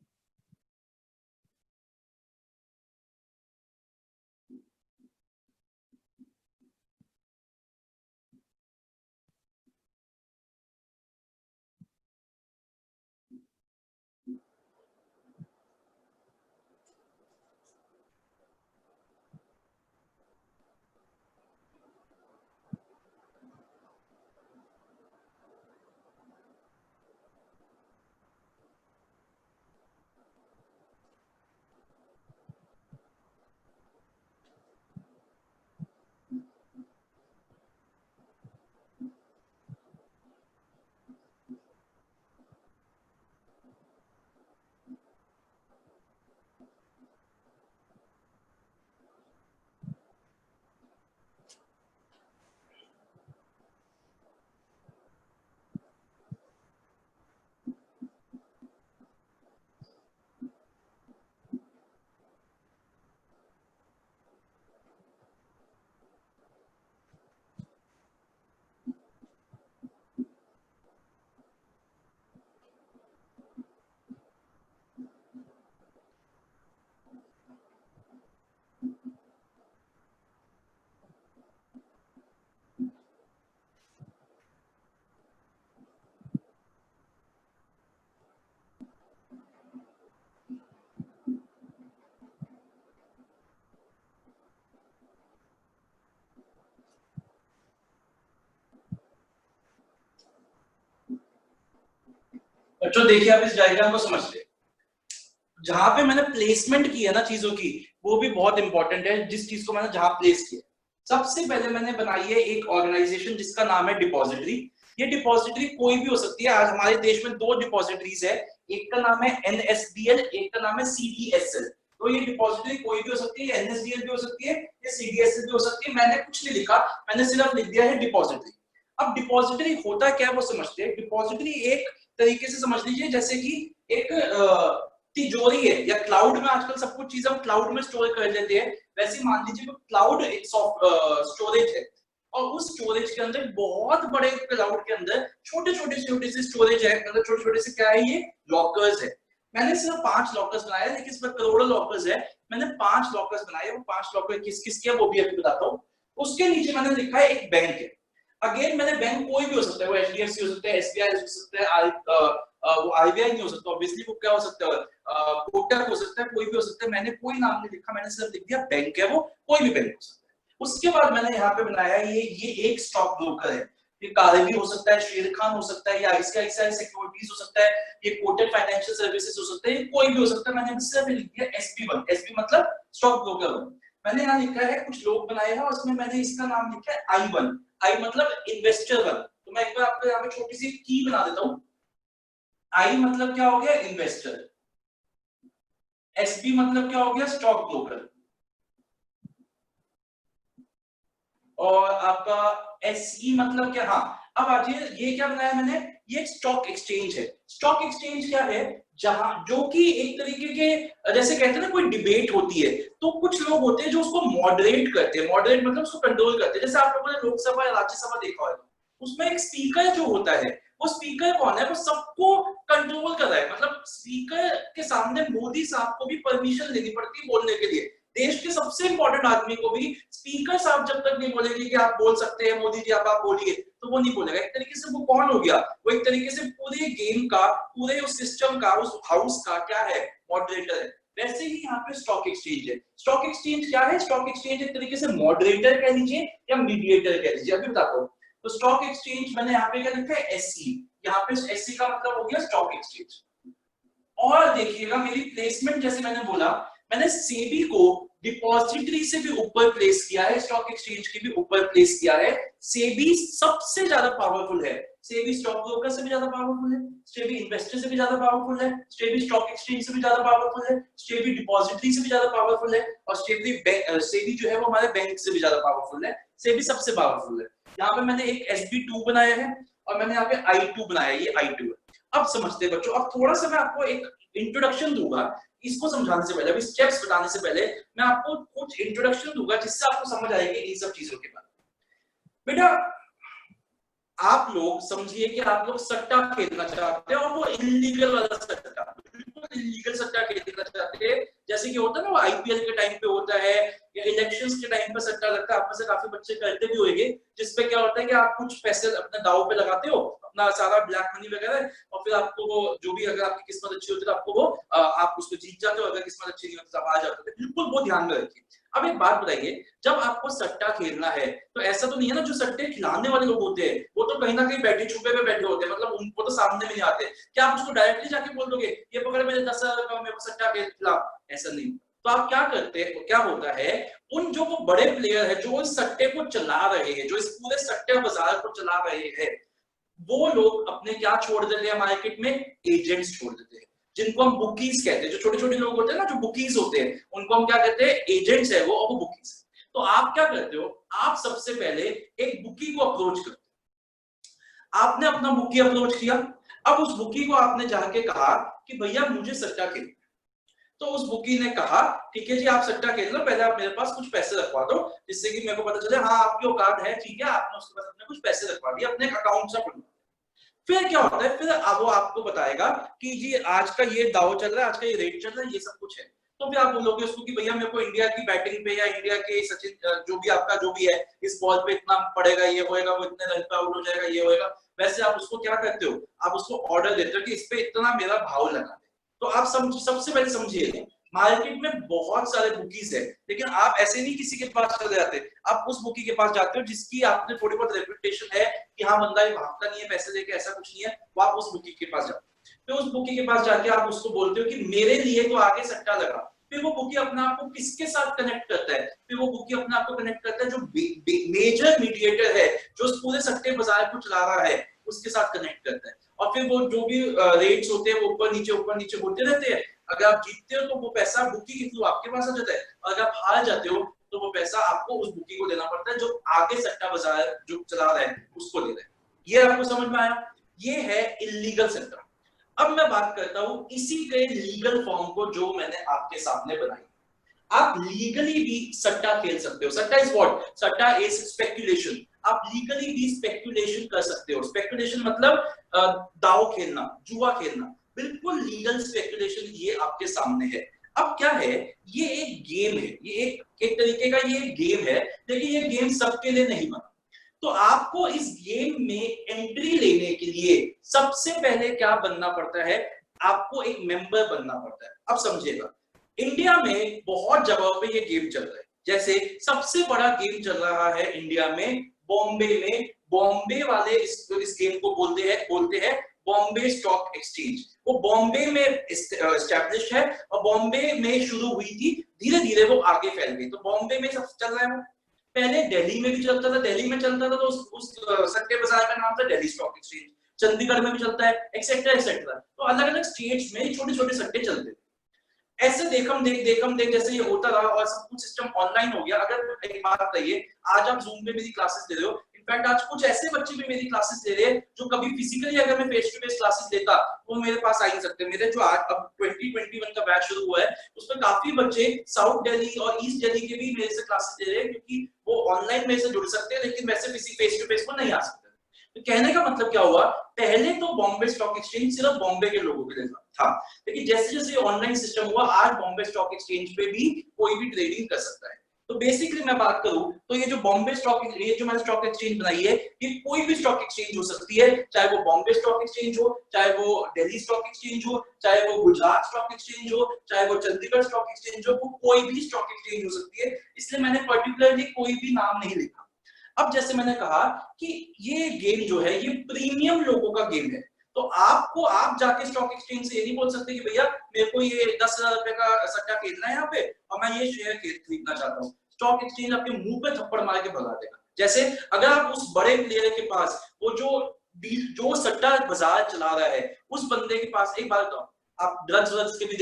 बच्चों देखिए आप इस डायग्राम को समझते हैं, जहां पे मैंने प्लेसमेंट की है ना चीजों की, वो भी बहुत इंपॉर्टेंट है, जिस चीज को मैंने जहां प्लेस किया। सबसे पहले मैंने बनाई है एक ऑर्गेनाइजेशन जिसका नाम है डिपॉजिटरी। ये डिपॉजिटरी कोई भी हो सकती है। आज हमारे देश में 2 डिपॉजिटरीज है, एक का नाम है NSDL, एक का नाम है CDSL। तो ये डिपॉजिटरी कोई भी हो सकती है, NSDL भी हो सकती है, या CDSL भी हो सकती है। मैंने कुछ नहीं लिखा, मैंने सिर्फ लिख दिया है डिपॉजिटरी। अब डिपॉजिटरी होता क्या है वो समझते हैं। डिपॉजिटरी एक तरीके से समझ लीजिए जैसे कि एक तिजोरी है, या क्लाउड में आजकल सब कुछ चीज हम क्लाउड में स्टोर कर लेते हैं, वैसे मान लीजिए क्लाउड एक स्टोरेज है, और उस स्टोरेज के अंदर बहुत बड़े क्लाउड के अंदर छोटे छोटे से स्टोरेज है, मतलब छोटे छोटे से क्या है, ये लॉकर्स है। मैंने सिर्फ 5 लॉकर्स बनाए, लेकिन इसमें करोड़ों लॉकर्स है। मैंने 5 लॉकर्स बनाए, वो 5 लॉकर किस किस के वो भी अभी बताता हूँ। उसके नीचे मैंने लिखा है एक बैंक है। अगेन मैंने बैंक कोई भी हो सकता है, वो HDFC हो सकता है, SBI हो सकता है, वो RBI नहीं हो सकता, ऑब्वियसली वो क्या हो सकता है, कोटक हो सकता है, कोई भी हो सकता है। मैंने कोई नाम नहीं लिखा, मैंने सिर्फ लिख दिया बैंक है, वो कोई भी बैंक हो सकता है। उसके बाद मैंने यहाँ पे बनाया ये एक स्टॉक ब्रोकर है। ये कारगी हो सकता है, शेर खान हो सकता है, या ICICI सिक्योरिटीज हो सकता है, ये कोटक फाइनेंशियल सर्विसेज हो सकता है, ये कोई भी हो सकता है। मैंने सिर्फ लिख दिया SB1। SB मतलब स्टॉक ब्रोकर। मैंने यहाँ लिखा है कुछ लोग बनाए हैं, उसमें मैंने इसका नाम लिखा है I1। I मतलब इन्वेस्टर 1। तो मैं एक बार आपको यहाँ पे छोटी सी की बना देता हूँ। I मतलब क्या हो गया, इन्वेस्टर। SB मतलब क्या हो गया, स्टॉक ब्रोकर। और आपका SE मतलब क्या, हाँ अब आ जाइए, ये क्या बनाया मैंने, ये स्टॉक एक्सचेंज है। स्टॉक एक्सचेंज क्या है, जहां जो कि एक तरीके के, जैसे कहते हैं ना कोई डिबेट होती है, तो कुछ लोग होते हैं जो उसको मॉडरेट करते हैं। मॉडरेट मतलब उसको कंट्रोल करते हैं। जैसे आप लोगों ने लोकसभा या राज्यसभा देखा होगा, उसमें एक स्पीकर जो होता है, वो स्पीकर कौन है, वो सबको कंट्रोल कर रहा है। मतलब स्पीकर के सामने मोदी साहब को भी परमिशन लेनी पड़ती है बोलने के लिए। देश के सबसे इंपॉर्टेंट आदमी को भी स्पीकर साहब जब तक नहीं बोलेंगे कि आप बोल सकते हैं मोदी जी, आप बोलिए, तो वो नहीं बोलेगा। एक तरीके से वो कौन हो गया, वो एक तरीके से पूरे गेम का, पूरे उस सिस्टम का, उस हाउस का क्या है, मॉडरेटर है। वैसे ही यहाँ पे स्टॉक एक्सचेंज है। स्टॉक एक्सचेंज क्या है, स्टॉक एक्सचेंज एक तरीके से मॉडरेटर कह लीजिए या मीडिएटर कह लीजिए, अभी बताता हूँ। तो स्टॉक एक्सचेंज मैंने यहाँ पे क्या लिखा है, SE। यहाँ पे SE का मतलब हो गया स्टॉक एक्सचेंज। और देखिएगा मेरी प्लेसमेंट, जैसे मैंने बोला, मैंने सेबी को डिपॉजिटरी से भी ऊपर प्लेस किया है, स्टॉक एक्सचेंज के भी ऊपर प्लेस किया है। सेबी सबसे ज्यादा पावरफुल है, सेबी स्टॉक ब्रोकर से भी ज्यादा पावरफुल है, सेबी इन्वेस्टर से भी ज्यादा पावरफुल है, सेबी स्टॉक एक्सचेंज से भी ज्यादा पावरफुल है, सेबी डिपॉजिटरी से भी ज्यादा पावरफुल है, और सेबी जो है वो हमारे बैंक से भी ज्यादा पावरफुल है। सेबी सबसे पावरफुल है। यहाँ पे मैंने एक SB2 बनाया है, और मैंने यहाँ पे I2 बनाया है, ये I2 है। अब समझते हैं बच्चों, अब थोड़ा सा मैं आपको एक इंट्रोडक्शन दूंगा। इसको समझाने से पहले, अभी स्टेप्स बताने से पहले मैं आपको कुछ इंट्रोडक्शन दूंगा, जिससे आपको समझ आएगी इन सब चीजों के बारे में। बेटा आप लोग समझिए कि आप लोग सट्टा खेलना चाहते हैं, और वो इलीगल वाला सट्टा, बिल्कुल इलीगल सट्टा खेलना चाहते हैं। जैसे कि होता है ना, वो IPL के टाइम पे होता है, या इलेक्शंस के टाइम पे सट्टा लगता है। आप में से काफी बच्चे करते भी होंगे, जिसपे क्या होता है कि आप कुछ पैसे अपने दाव पे लगाते हो, अपना सारा ब्लैक मनी वगैरह, और फिर आपको वो जो भी, अगर आपकी किस्मत अच्छी होती है तो आपको वो आप उसको जीत जाते हो, अगर किस्मत अच्छी नहीं होती तो आप आ जाते हो। बिल्कुल वो ध्यान में रखिए। अब एक बात बताइए, जब आपको सट्टा खेलना है तो ऐसा तो नहीं है ना, जो सट्टे खिलाने वाले लोग होते हैं वो तो कहीं ना कहीं बैठे छुपे में बैठे होते हैं, मतलब उनको तो सामने में नहीं आते। क्या आप उसको डायरेक्टली जाके बोल दोगे ये पकड़ मेरे 10,000 रुपए, मेरे को सट्टा खिला? ऐसा नहीं। तो आप क्या करते हैं, क्या होता है, उन जो वो बड़े प्लेयर है जो इस सट्टे को चला रहे हैं, जो इस पूरे सट्टे बाजार को चला रहे हैं, वो लोग अपने क्या छोड़ देते हैं मार्केट में, एजेंट्स छोड़ देते हैं, जिनको हम बुकीज कहते हैं। जो छोटे छोटे लोग होते हैं ना, जो बुकीज होते हैं, उनको हम क्या कहते हैं, एजेंट्स है वो बुकीज। तो आप क्या करते हो, आप सबसे पहले एक बुकी को अप्रोच करते हो। आपने अपना बुकी अप्रोच किया, अब उस बुकी को आपने जाके कहा कि भैया मुझे सट्टा खेलना। तो उस बुकी ने कहा ठीक है जी, आप सट्टा खेल लो, पहले आप मेरे पास कुछ पैसे रखवा दो, जिससे कि मेरे को पता चले हाँ आपकी औकात है, ठीक है। आपने उसके पास अपने कुछ पैसे रखवा दिए, अपने अकाउंट से बढ़वा। फिर क्या होता है, फिर अब वो आपको बताएगा कि जी आज का ये दाव चल रहा है, आज का ये रेट चल रहा है, ये सब कुछ है। तो फिर आप बोलोगे उसको कि भैया मेरे को इंडिया की बैटिंग पे, या इंडिया के सचिन जो भी आपका जो भी है, इस बॉल पे इतना पड़ेगा, ये होएगा, वो इतने रन पे आउट हो जाएगा, ये होएगा। वैसे आप उसको क्या करते हो, आप उसको ऑर्डर देते हो कि इस पे इतना मेरा भाव लगा दे। तो आप सबसे पहले समझिए, मार्केट में बहुत सारे बुकीज है, लेकिन आप ऐसे नहीं किसी के पास चले जाते, आप उस बुकी के पास जाते हो जिसकी आपने थोड़ी बहुत रेपुटेशन है कि हाँ बंदा ये भागता नहीं है पैसे लेके, ऐसा कुछ नहीं है, वो आप उस बुकी के पास जाते हो। फिर उस बुकी के पास जाके आप उसको बोलते हो कि मेरे लिए तो आगे सट्टा लगा, फिर वो बुकी अपने आप को किसके साथ कनेक्ट करता है, फिर वो बुकी अपने आप को कनेक्ट करता है जो मेजर मीडिएटर है, जो उस पूरे सट्टे बाजार को चला रहा है, उसके साथ कनेक्ट करता है। और फिर वो जो भी रेट्स होते हैं वो ऊपर नीचे होते रहते हैं। अगर आप जीतते हो तो वो पैसा बुकी के थ्रू आपके पास आ जाता है, और अगर आप हार जाते हो तो वो पैसा आपको उस बुकी को देना पड़ता है जो आगे सट्टा बाजार जो चला रहा है उसको दे रहा है। ये आपको समझ में आया? ये है इलीगल सट्टा। अब मैं बात करता हूं इसी के लीगल फॉर्म को जो मैंने आपके सामने बनाई। आप लीगली भी सट्टा खेल सकते हो। सट्टा इज व्हाट? सट्टा इज स्पेकुलेशन। आप लीगली भी स्पेकुलेशन कर सकते हो। स्पेकुलेशन मतलब दांव खेलना, जुआ खेलना, बिल्कुल लीगल स्पेकुलेशन ये आपके सामने है। अब क्या है, ये एक गेम है, ये एक तरीके का ये गेम है, लेकिन ये गेम सबके लिए नहीं बना। तो आपको इस गेम में एंट्री लेने के लिए सबसे पहले क्या बनना पड़ता है? आपको एक मेंबर बनना पड़ता है। अब समझिएगा, इंडिया में बहुत जगहों पे ये गेम चल रहा है। जैसे सबसे बड़ा गेम चल रहा है इंडिया में बॉम्बे में। बॉम्बे वाले इस गेम को बोलते हैं बॉम्बे स्टॉक एक्सचेंज। वो बॉम्बे में एस्टैब्लिश है और बॉम्बे में शुरू हुई थी, धीरे धीरे वो आगे फैल गई। तो बॉम्बे में सब चल रहा है। पहले दिल्ली में भी चलता था, तो उस सट्टे बाजार का नाम था दिल्ली स्टॉक एक्सचेंज। चंडीगढ़ में भी चलता है, एक्सेट्रा एक्सेट्रा। तो अलग अलग स्टेट्स में छोटे छोटे सट्टे चलते थे। ऐसे देखम देख जैसे ये होता रहा और सब कुछ सिस्टम ऑनलाइन हो गया। अगर एक बात बताइए, आज आप जूम पे मेरी क्लासेस दे रहे हो, इनफैक्ट आज कुछ ऐसे बच्चे भी मेरी क्लासेस ले रहे हैं जो कभी फिजिकली अगर मैं फेस टू फेस क्लासेस लेता वो मेरे पास आ नहीं सकते। मेरे जो आज अब 2021 का बैच शुरू हुआ है उसमें काफी बच्चे साउथ दिल्ली और ईस्ट दिल्ली के भी मेरे से क्लासेस ले रहे हैं, क्योंकि वो ऑनलाइन मेरे से जुड़ सकते हैं लेकिन वैसे फेस टू फेस को नहीं आ सकते। तो कहने का मतलब क्या हुआ, पहले तो बॉम्बे स्टॉक एक्सचेंज सिर्फ बॉम्बे के लोगों के लिए था, लेकिन जैसे जैसे ऑनलाइन सिस्टम हुआ आज बॉम्बे स्टॉक एक्सचेंज पे भी कोई भी ट्रेडिंग कर सकता है। तो बेसिकली मैं बात करूं तो ये जो बॉम्बे स्टॉक, ये जो मैंने स्टॉक एक्सचेंज बनाई है, ये कोई भी स्टॉक एक्सचेंज हो सकती है, चाहे वो बॉम्बे स्टॉक एक्सचेंज हो, चाहे वो दिल्ली स्टॉक एक्सचेंज हो, चाहे वो गुजरात स्टॉक एक्सचेंज हो, चाहे वो चंडीगढ़ स्टॉक एक्सचेंज हो, वो कोई भी स्टॉक एक्सचेंज हो सकती है। इसलिए मैंने पर्टिकुलरली कोई भी नाम नहीं लिखा। अब जैसे मैंने कहा कि ये गेम जो है ये प्रीमियम लोगों का गेम है। तो आप जाके स्टॉक एक्सचेंज से ये नहीं बोल सकते कि भैया मेरे को ये 10,000 रुपए का सट्टा खेलना है यहाँ पे और मैं ये शेयर खरीदना चाहता हूँ। स्टॉक एक्सचेंज आपके मुंह पे थप्पड़ मार के भगा देगा। जैसे अगर आप उस बड़े प्लेयर के पास, वो जो सट्टा बाजार चला रहा है, उस बंदे के पास, एक बार तो आप ड्रग्स के भी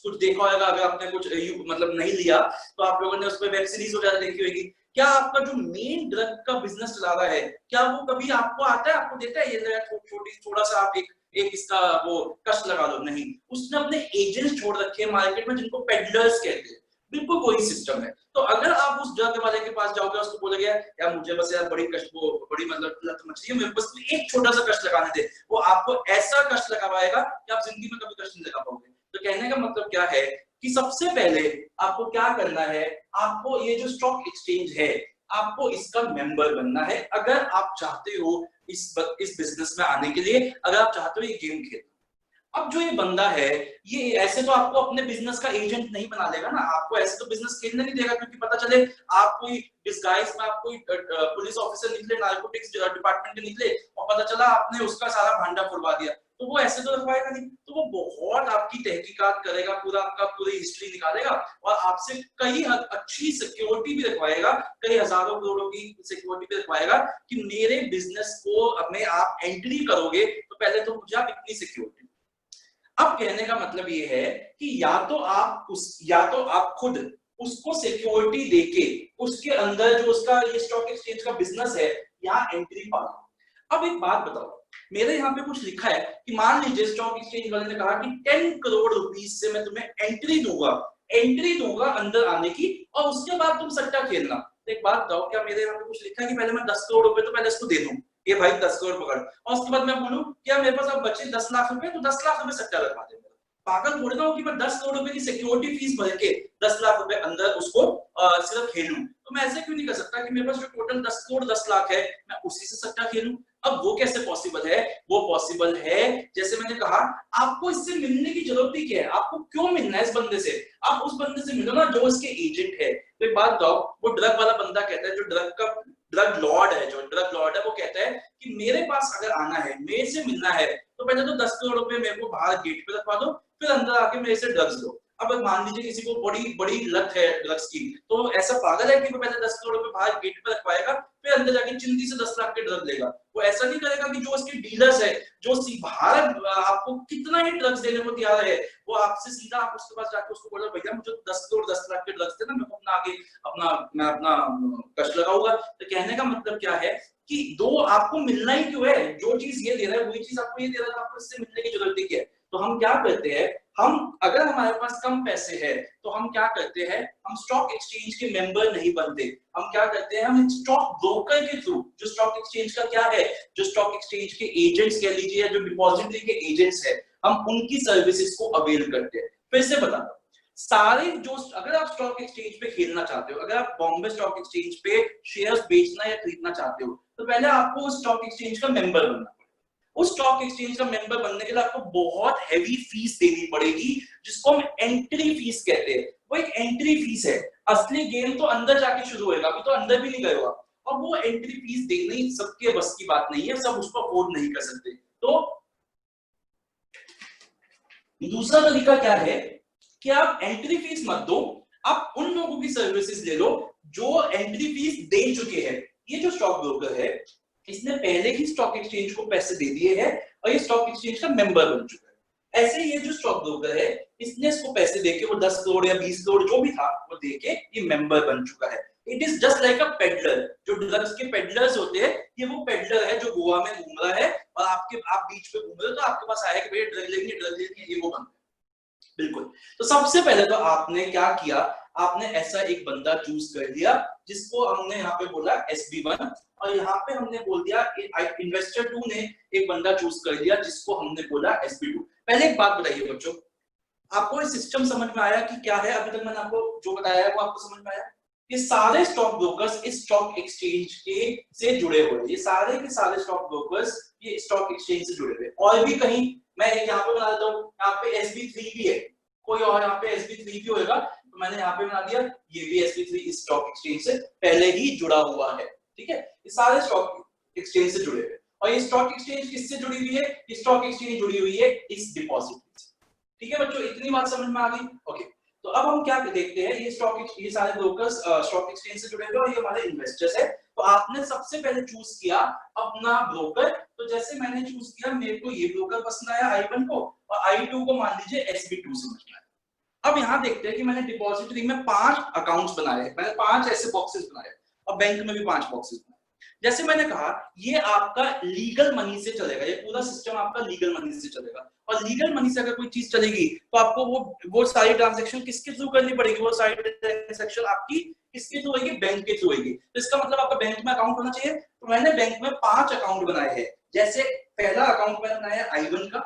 कुछ देखा होगा, अगर आपने कुछ मतलब नहीं लिया तो आप लोगों ने उस पर वेब सीरीज वगैरह देखी होगी। क्या आपका जो मेन ड्रग का बिजनेस चला रहा है, क्या वो कभी आपको आता है, आपको देता है ये थोड़ा सा आप एक इसका वो कष्ट लगा लो? नहीं, उसने अपने एजेंट्स छोड़ रखे हैं मार्केट में जिनको पेडलर्स कहते हैं। बिल्कुल वही सिस्टम है। तो अगर आप उस ड्रग वाले के पास जाओगे, उसको बोलोगे यार मुझे बस यार बड़ी मतलब लत मच रही है, मेरे को बस एक छोटा सा कष्ट लगाने दे, वो आपको ऐसा कष्ट लगाएगा कि आप जिंदगी में कभी कष्ट नहीं लगा पाओगे। तो कहने का मतलब क्या है कि सबसे पहले आपको क्या करना है, आपको ये जो स्टॉक एक्सचेंज है आपको इसका मेंबर बनना है। अगर आप चाहते हो इस बिजनेस में आने के लिए, अगर आप चाहते हो ये गेम खेलना। अब जो ये बंदा है ये ऐसे तो आपको अपने बिजनेस का एजेंट नहीं बना देगा ना, आपको ऐसे तो बिजनेस खेलने नहीं देगा, क्योंकि पता चले आप कोई डिस्गाइज में आप कोई पुलिस ऑफिसर निकले, नार्कोटिक्स डिपार्टमेंट के निकले और पता चला आपने उसका सारा भांडा फुड़वा दिया, तो वो ऐसे तो रखवाएगा नहीं। तो वो बहुत आपकी तहकीकात करेगा, पूरी हिस्ट्री निकालेगा और आपसे कई अच्छी सिक्योरिटी भी रखवाएगा, कई हजारों करोड़ों की सिक्योरिटी भी रखवाएगा कि मेरे बिजनेस को में आप एंट्री करोगे तो पहले तो मुझे आप इतनी सिक्योरिटी। अब कहने का मतलब ये है कि या तो आप खुद उसको सिक्योरिटी देके उसके अंदर जो उसका ये स्टॉक एक्सचेंज का बिजनेस है यहाँ एंट्री पाओ। अब एक बात बताओ, मेरे यहाँ पे कुछ लिखा है कि मान लीजिए स्टॉक एक्सचेंज वाले ने कहा कि 10 करोड़ रुपीस से मैं तुम्हें एंट्री दूंगा अंदर आने की, और उसके बाद तुम सट्टा खेलना। तो एक बात बताओ, क्या मेरे यहाँ पे कुछ लिखा है कि पहले मैं 10 करोड़ रुपए तो पहले इसको दे दूं, ये भाई 10 करोड़ पकड़, और उसके बाद मैं बोलूं क्या मेरे पास अब बचे 10 लाख रुपए, तो 10 लाख रुपए सट्टा लगवा दे। पागल थोड़ी ना हो कि मैं 10 करोड़ रुपए की सिक्योरिटी फीस भर के 10 लाख रुपए अंदर उसको सिर्फ खेलूं। तो मैं ऐसे क्यों नहीं कर सकता कि मेरे पास जो टोटल 10 करोड़ 10 लाख है मैं उसी से सट्टा खेलूं? अब वो कैसे पॉसिबल है? वो पॉसिबल है, जैसे मैंने कहा, आपको इससे मिलने की जरूरत ही क्या है, आपको क्यों मिलना है इस बंदे से? आप उस बंदे से मिलो ना जो इसके एजेंट है। तो एक बात बताओ, वो ड्रग वाला बंदा कहता है, जो ड्रग लॉर्ड है वो कहता है कि मेरे पास अगर आना है, मेरे से मिलना है, तो तो पहले तो 10 करोड़ रुपए मेरे को बाहर गेट पे रखवा दो, फिर अंदर आके मेरे से ड्रग्स लो। अब मान लीजिए किसी को बड़ी बड़ी लत है ड्रग्स की, तो ऐसा पागल है कि वो पहले 10 करोड़ रुपए बाहर गेट पे रखवाएगा, फिर अंदर जाके चिंदी से 10 लाख के ड्रग लेगा। वो ऐसा नहीं करेगा कि जो उसके डीलर्स है, जो बाहर आपको कितना ही ड्रग्स देने को तैयार है, वो आपसे सीधा आप उसके पास जाके उसको बोलो भैया मुझे 10 करोड़ 10 लाख के ड्रग्स देना, मैं अपना आगे मैं अपना कष्ट लगाऊंगा। तो कहने का मतलब क्या है कि दो आपको मिलना ही क्यों है, जो चीज ये दे रहा है वही चीज आपको ये दे रहा है, आपको इससे मिलने की जरूरत नहीं है। तो हम क्या करते हैं, हम अगर हमारे पास कम पैसे है तो हम क्या करते हैं, हम स्टॉक एक्सचेंज के मेंबर नहीं बनते, हम क्या करते हैं, हम स्टॉक ब्रोकर के थ्रू, जो स्टॉक एक्सचेंज का क्या है, जो स्टॉक एक्सचेंज के एजेंट्स कह लीजिए या जो डिपॉजिटरी के एजेंट्स है, हम उनकी सर्विसेज को अवेल करते हैं। फिर से बता दो, सारे जो अगर आप स्टॉक एक्सचेंज पे खेलना चाहते हो, अगर आप बॉम्बे स्टॉक एक्सचेंज पे शेयर्स बेचना या खरीदना चाहते हो, तो पहले आपको उस स्टॉक एक्सचेंज का मेंबर बनना। उस स्टॉक एक्सचेंज का मेंबर बनने के लिए आपको बहुत हैवी फीस देनी पड़ेगी, जिसको हम एंट्री फीस कहते हैं। वो एक एंट्री फीस है, असली गेम तो अंदर जाके शुरू होएगा, अभी तो अंदर भी नहीं गए हो आप, और वो एंट्री फीस देनी सबके बस की बात नहीं है, सब उसको अफोर्ड नहीं कर सकते। तो दूसरा तरीका क्या है कि आप एंट्री फीस मत दो, आप उन लोगों की सर्विसेज ले लो जो एंट्री फीस दे चुके हैं। ये जो स्टॉक ब्रोकर है, इसने पहले ही स्टॉक एक्सचेंज को पैसे दे दिए हैं और ये स्टॉक एक्सचेंज का मेंबर बन चुका है। ऐसे ये जो स्टॉक ब्रोकर है, इसने इसको पैसे देके, वो 10 करोड़ या 20 करोड़ जो भी था वो देके ये मेंबर बन चुका है। It is just like a peddler. जो ड्रग्स के पेडलर्स होते हैं, ये वो पेडलर है जो गोवा में घूम रहा है और आप बीच पे घूम रहे हो, तो आपके पास आया कि भैया ड्रग लेंगे, ये वो बन बिल्कुल। तो सबसे पहले तो आपने क्या किया, आपने ऐसा एक बंदा चूज कर लिया जिसको हमने यहाँ पे बोला SB1, और यहाँ पे हमने बोल दिया इन्वेस्टर 2 ने एक बंदा चूज कर लिया जिसको हमने बोला SB2। पहले एक बात बताइए बच्चों, आपको ये सिस्टम समझ में आया कि क्या है? अभी तक मैंने आपको जो बताया है वो आपको समझ में आया? ये सारे स्टॉक ब्रोकर्स इस स्टॉक एक्सचेंज के से जुड़े हुए हैं, ये सारे के सारे स्टॉक ब्रोकर्स ये स्टॉक एक्सचेंज से जुड़े हुए हैं। और भी कहीं मैं यहाँ पे बना देता हूँ, यहाँ पे SB3 भी है, कोई और यहाँ पे SB3 भी होएगा, तो मैंने यहाँ पे बना दिया, ये भी SB3 इस स्टॉक एक्सचेंज से पहले ही जुड़ा हुआ है। ठीक है, ये सारे स्टॉक एक्सचेंज से जुड़े हुए। और ये स्टॉक एक्सचेंज किससे जुड़ी हुई है? ये स्टॉक एक्सचेंज जुड़ी हुई है इस डिपॉजिटरी से। ठीक है बच्चों, इतनी बात समझ में आ गई? ओके, तो अब हम क्या देखते हैं, ये सारे ब्रोकर्स स्टॉक एक्सचेंज से जुड़े हुए और ये हमारे इन्वेस्टर्स है। तो आपने सबसे पहले चूज किया अपना ब्रोकर। तो जैसे मैंने चूज किया, मेरे को ये ब्रोकर पसंद आया I1 को, और I2 को मान लीजिए SB2 समझ में आया। अब यहाँ देखते हैं कि मैंने डिपॉजिटरी में 5 अकाउंट्स बनाए, मैंने 5 ऐसे बॉक्सेस बनाए, और बैंक में भी 5 बॉक्सेस बनाए। जैसे मैंने कहा, ये आपका लीगल मनी से चलेगा, ये पूरा सिस्टम आपका लीगल मनी से चलेगा। और लीगल मनी से अगर कोई चीज चलेगी तो आपको वो सारी ट्रांजैक्शन किसके थ्रू करनी पड़ेगी? वो सारी ट्रांजैक्शन आपकी किसके थ्रू होगी? बैंक के थ्रू होगी। तो इसका मतलब आपका बैंक में अकाउंट होना चाहिए। तो मैंने बैंक में 5 अकाउंट बनाए हैं। जैसे पहला अकाउंट मैंने बनाया I1 का,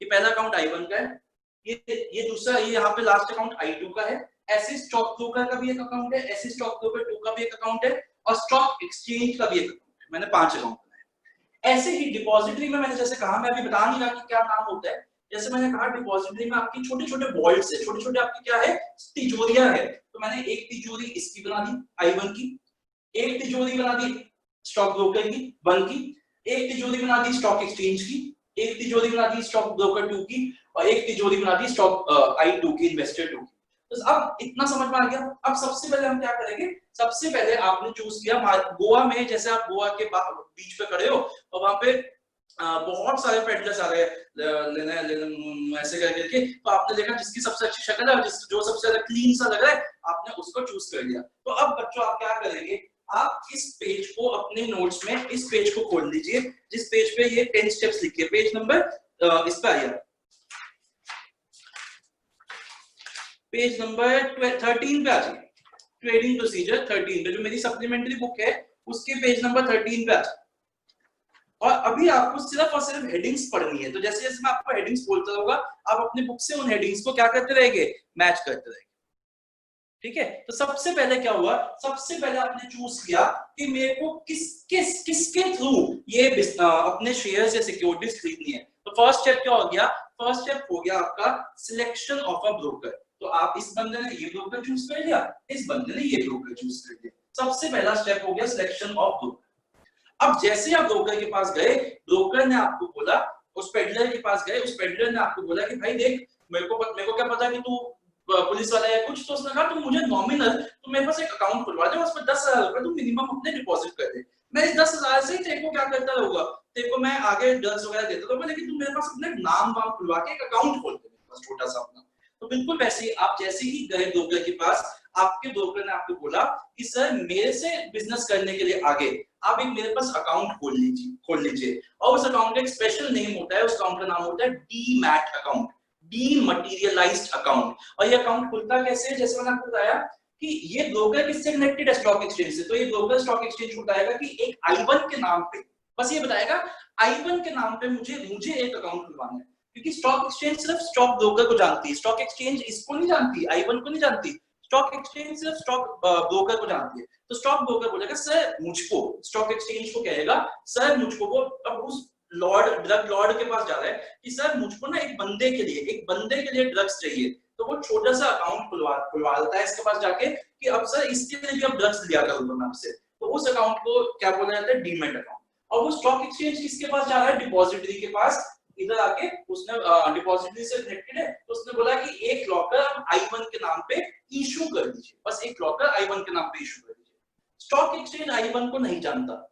ये पहला अकाउंट I1 का है, ये दूसरा, ये यहाँ पे लास्ट अकाउंट I2 का है। ऐसे स्टॉक ब्रोकर का भी एक अकाउंट है, ऐसे स्टॉक ब्रोकर 2 का भी एक अकाउंट है, और स्टॉक एक्सचेंज का भी एक अकाउंट है। मैंने 5 अकाउंट बनाए। ऐसे ही डिपॉजिटरी में मैंने जैसे कहा, मैं अभी बता नहीं रहा कि क्या नाम होता है, जैसे मैंने कहा डिपॉजिटरी में आपकी छोटे-छोटे वॉल्ट्स है, छोटे-छोटे आपकी क्या है? तिजोरियां है। तो मैंने एक तिजोरी इसकी बना दी I1 की, एक तिजोरी बना दी स्टॉक ब्रोकर की 1 की, एक तिजोरी बना दी स्टॉक एक्सचेंज की, एक तिजोरी बना दी स्टॉक ब्रोकर 2 की, और एक तिजोरी बना दी स्टॉक I2 की, इन्वेस्टर 2 की। तो अब इतना समझ में आ गया। अब सबसे पहले हम क्या करेंगे, सबसे पहले आपने चूज किया गोवा में, जैसे आप गोवा के बीच पे खड़े हो और वहां पे बहुत सारे पेडलर्स आ रहे हैं ऐसे करके, तो आपने देखा जिसकी सबसे अच्छी शक्ल है, जो सबसे ज्यादा क्लीन सा लग रहा है, आपने उसको चूज कर लिया। तो अब बच्चों आप क्या करेंगे, आप इस पेज को अपने नोट्स में इस पेज को खोल लीजिए, जिस पेज पे ये 10 स्टेप्स लिखे, पेज नंबर इस पे आइए, पेज नंबर 13 पे आ जाइए, ट्रेडिंग प्रोसीजर 13 पे, जो मेरी सप्लीमेंट्री बुक है उसके पेज नंबर 13 पे आ जाइए। और अभी आपको सिर्फ और सिर्फ हेडिंग्स पढ़नी है। तो जैसे जैसे मैं आपको हेडिंग्स बोलता रहूंगा, आप अपने बुक से उन हेडिंग्स को क्या करते रहेंगे? मैच करते रहेंगे। ठीक है, तो सबसे पहले क्या हुआ, सबसे पहले आपने चूज किया कि मेरे को किसके थ्रू ये अपने शेयर्स या सिक्योरिटीज खरीदनी है। तो फर्स्ट स्टेप क्या हो गया? फर्स्ट स्टेप हो गया आपका सिलेक्शन ऑफ अ ब्रोकर। तो आप इस बंदे ने ये ब्रोकर चूज कर लिया, इस बंदे ने ये ब्रोकर चूज कर लिया। सबसे पहला स्टेप हो गया सिलेक्शन ऑफ ब्रोकर। अब जैसे आप ब्रोकर के पास गए, ब्रोकर ने आपको बोला उस पेडलर के पास गए, उस पेडलर ने आपको बोला कि भाई देख मेरे को क्या पता कि तू पुलिस वाला है कुछ, तो उसने कहा तुम मुझे नॉमिनल तुम मेरे पास एक अकाउंट खुलवा दे, उसमें 10,000 रुपए तुम मिनिमम अपने डिपॉजिट कर दे, मैं इस 10,000 से तेरे को क्या करता रहूंगा, तेरे को मैं आगे ड्रग्स वगैरह देता रहूंगा, लेकिन तुम मेरे पास अपने नाम वाम खुलवा के एक अकाउंट खोल दे मेरे पास छोटा सा अपना। तो बिल्कुल वैसे ही आप जैसे ही गए ब्रोकर के पास, आपके ब्रोकर ने आपको बोला कि सर मेरे से बिजनेस करने के लिए आगे आप एक मेरे पास अकाउंट खोल लीजिए, और उस अकाउंट का एक स्पेशल नेम होता है, उस अकाउंट का नाम होता है डीमैट अकाउंट, डीमटेरियलाइज्ड अकाउंट। और ये अकाउंट खुलता कैसे है, जैसे मैंने आपको बताया कि ये ब्रोकर किससे कनेक्टेड है, स्टॉक एक्सचेंज से, तो ये ब्रोकर स्टॉक एक्सचेंज को बताएगा कि एक I1 के नाम पे, बस ये बताएगा I1 के नाम पे मुझे एक अकाउंट खुलवाना है, क्योंकि स्टॉक एक्सचेंज सिर्फ स्टॉक ब्रोकर को जानती है, स्टॉक एक्सचेंज इसको नहीं जानती, I1 को नहीं जानती, स्टॉक एक्सचेंज सिर्फ स्टॉक ब्रोकर को जानती है। तो स्टॉक ब्रोकर बोलेगा सर मुझको, स्टॉक एक्सचेंज को कहेगा सर मुझको, वो अब उस ड्रग लॉर्ड के पास जा रहा है कि सर मुझको ना एक बंदे के लिए ड्रग्स चाहिए, तो वो छोटा सा अकाउंट खुलवा देता है इसके पास जाके कि अब सर इसके लिए भी अब ड्रग्स लिया करूंगा मैं आपसे, तो उस अकाउंट को क्या बोला जाता है, डीमैट अकाउंट। और वो स्टॉक एक्सचेंज किसके पास जा रहा है, डिपॉजिटरी के पास, इधर आके उसने डिपॉजिटरी से कनेक्टेड है, तो उसने बोला कि एक लॉकर I1 के नाम पे इशू कर दीजिए, बस एक लॉकर I1 के नाम पे इशू कर दीजिए। स्टॉक एक्सचेंज I1 को नहीं जानता,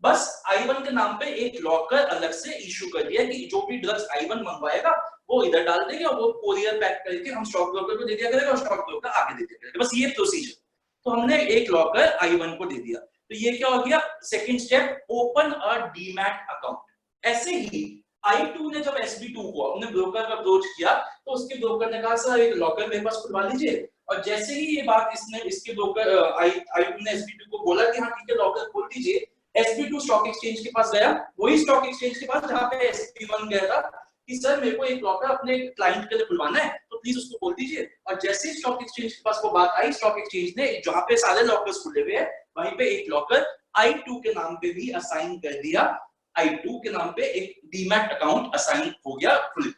बस I1 के नाम पे एक लॉकर अलग से इशू कर दिया कि जो भी ड्रग्स I1 मंगवाएगा वो इधर डाल देगा, वो कोरियर पैक करके हम स्टॉक ब्रोकर को दे दिया करेगा और स्टॉक ब्रोकर आगे दे दिया करेगा, बस ये प्रोसीजर। तो हमने एक लॉकर I1 को दे दिया, तो ये क्या हो गया, second step, open a demat account. ऐसे ही I2 ने जब SB2 को अपने ब्रोकर का अप्रोच किया, तो उसके ब्रोकर ने कहा सर एक लॉकर मेरे पास खुलवा लीजिए, और जैसे ही ये बात इसके ब्रोकर I2 ने SB2 को बोला कि हाँ ठीक है लॉकर खोल दीजिए, SB2 स्टॉक एक्सचेंज के पास गया, वही स्टॉक एक्सचेंज के पास जहां पे SB1 गया था कि सर मेरे को एक लॉकर अपने क्लाइंट के लिए खुलवाना है, तो प्लीज उसको खोल दीजिए। और जैसे ही स्टॉक एक्सचेंज के पास वो बात आई, स्टॉक एक्सचेंज ने जहां पे सारे लॉकर्स खुले हुए हैं वहीं पे एक लॉकर I2 के नाम पे भी असाइन कर दिया, I2 के नाम पे एक डीमैट अकाउंट असाइन हो गया खुल।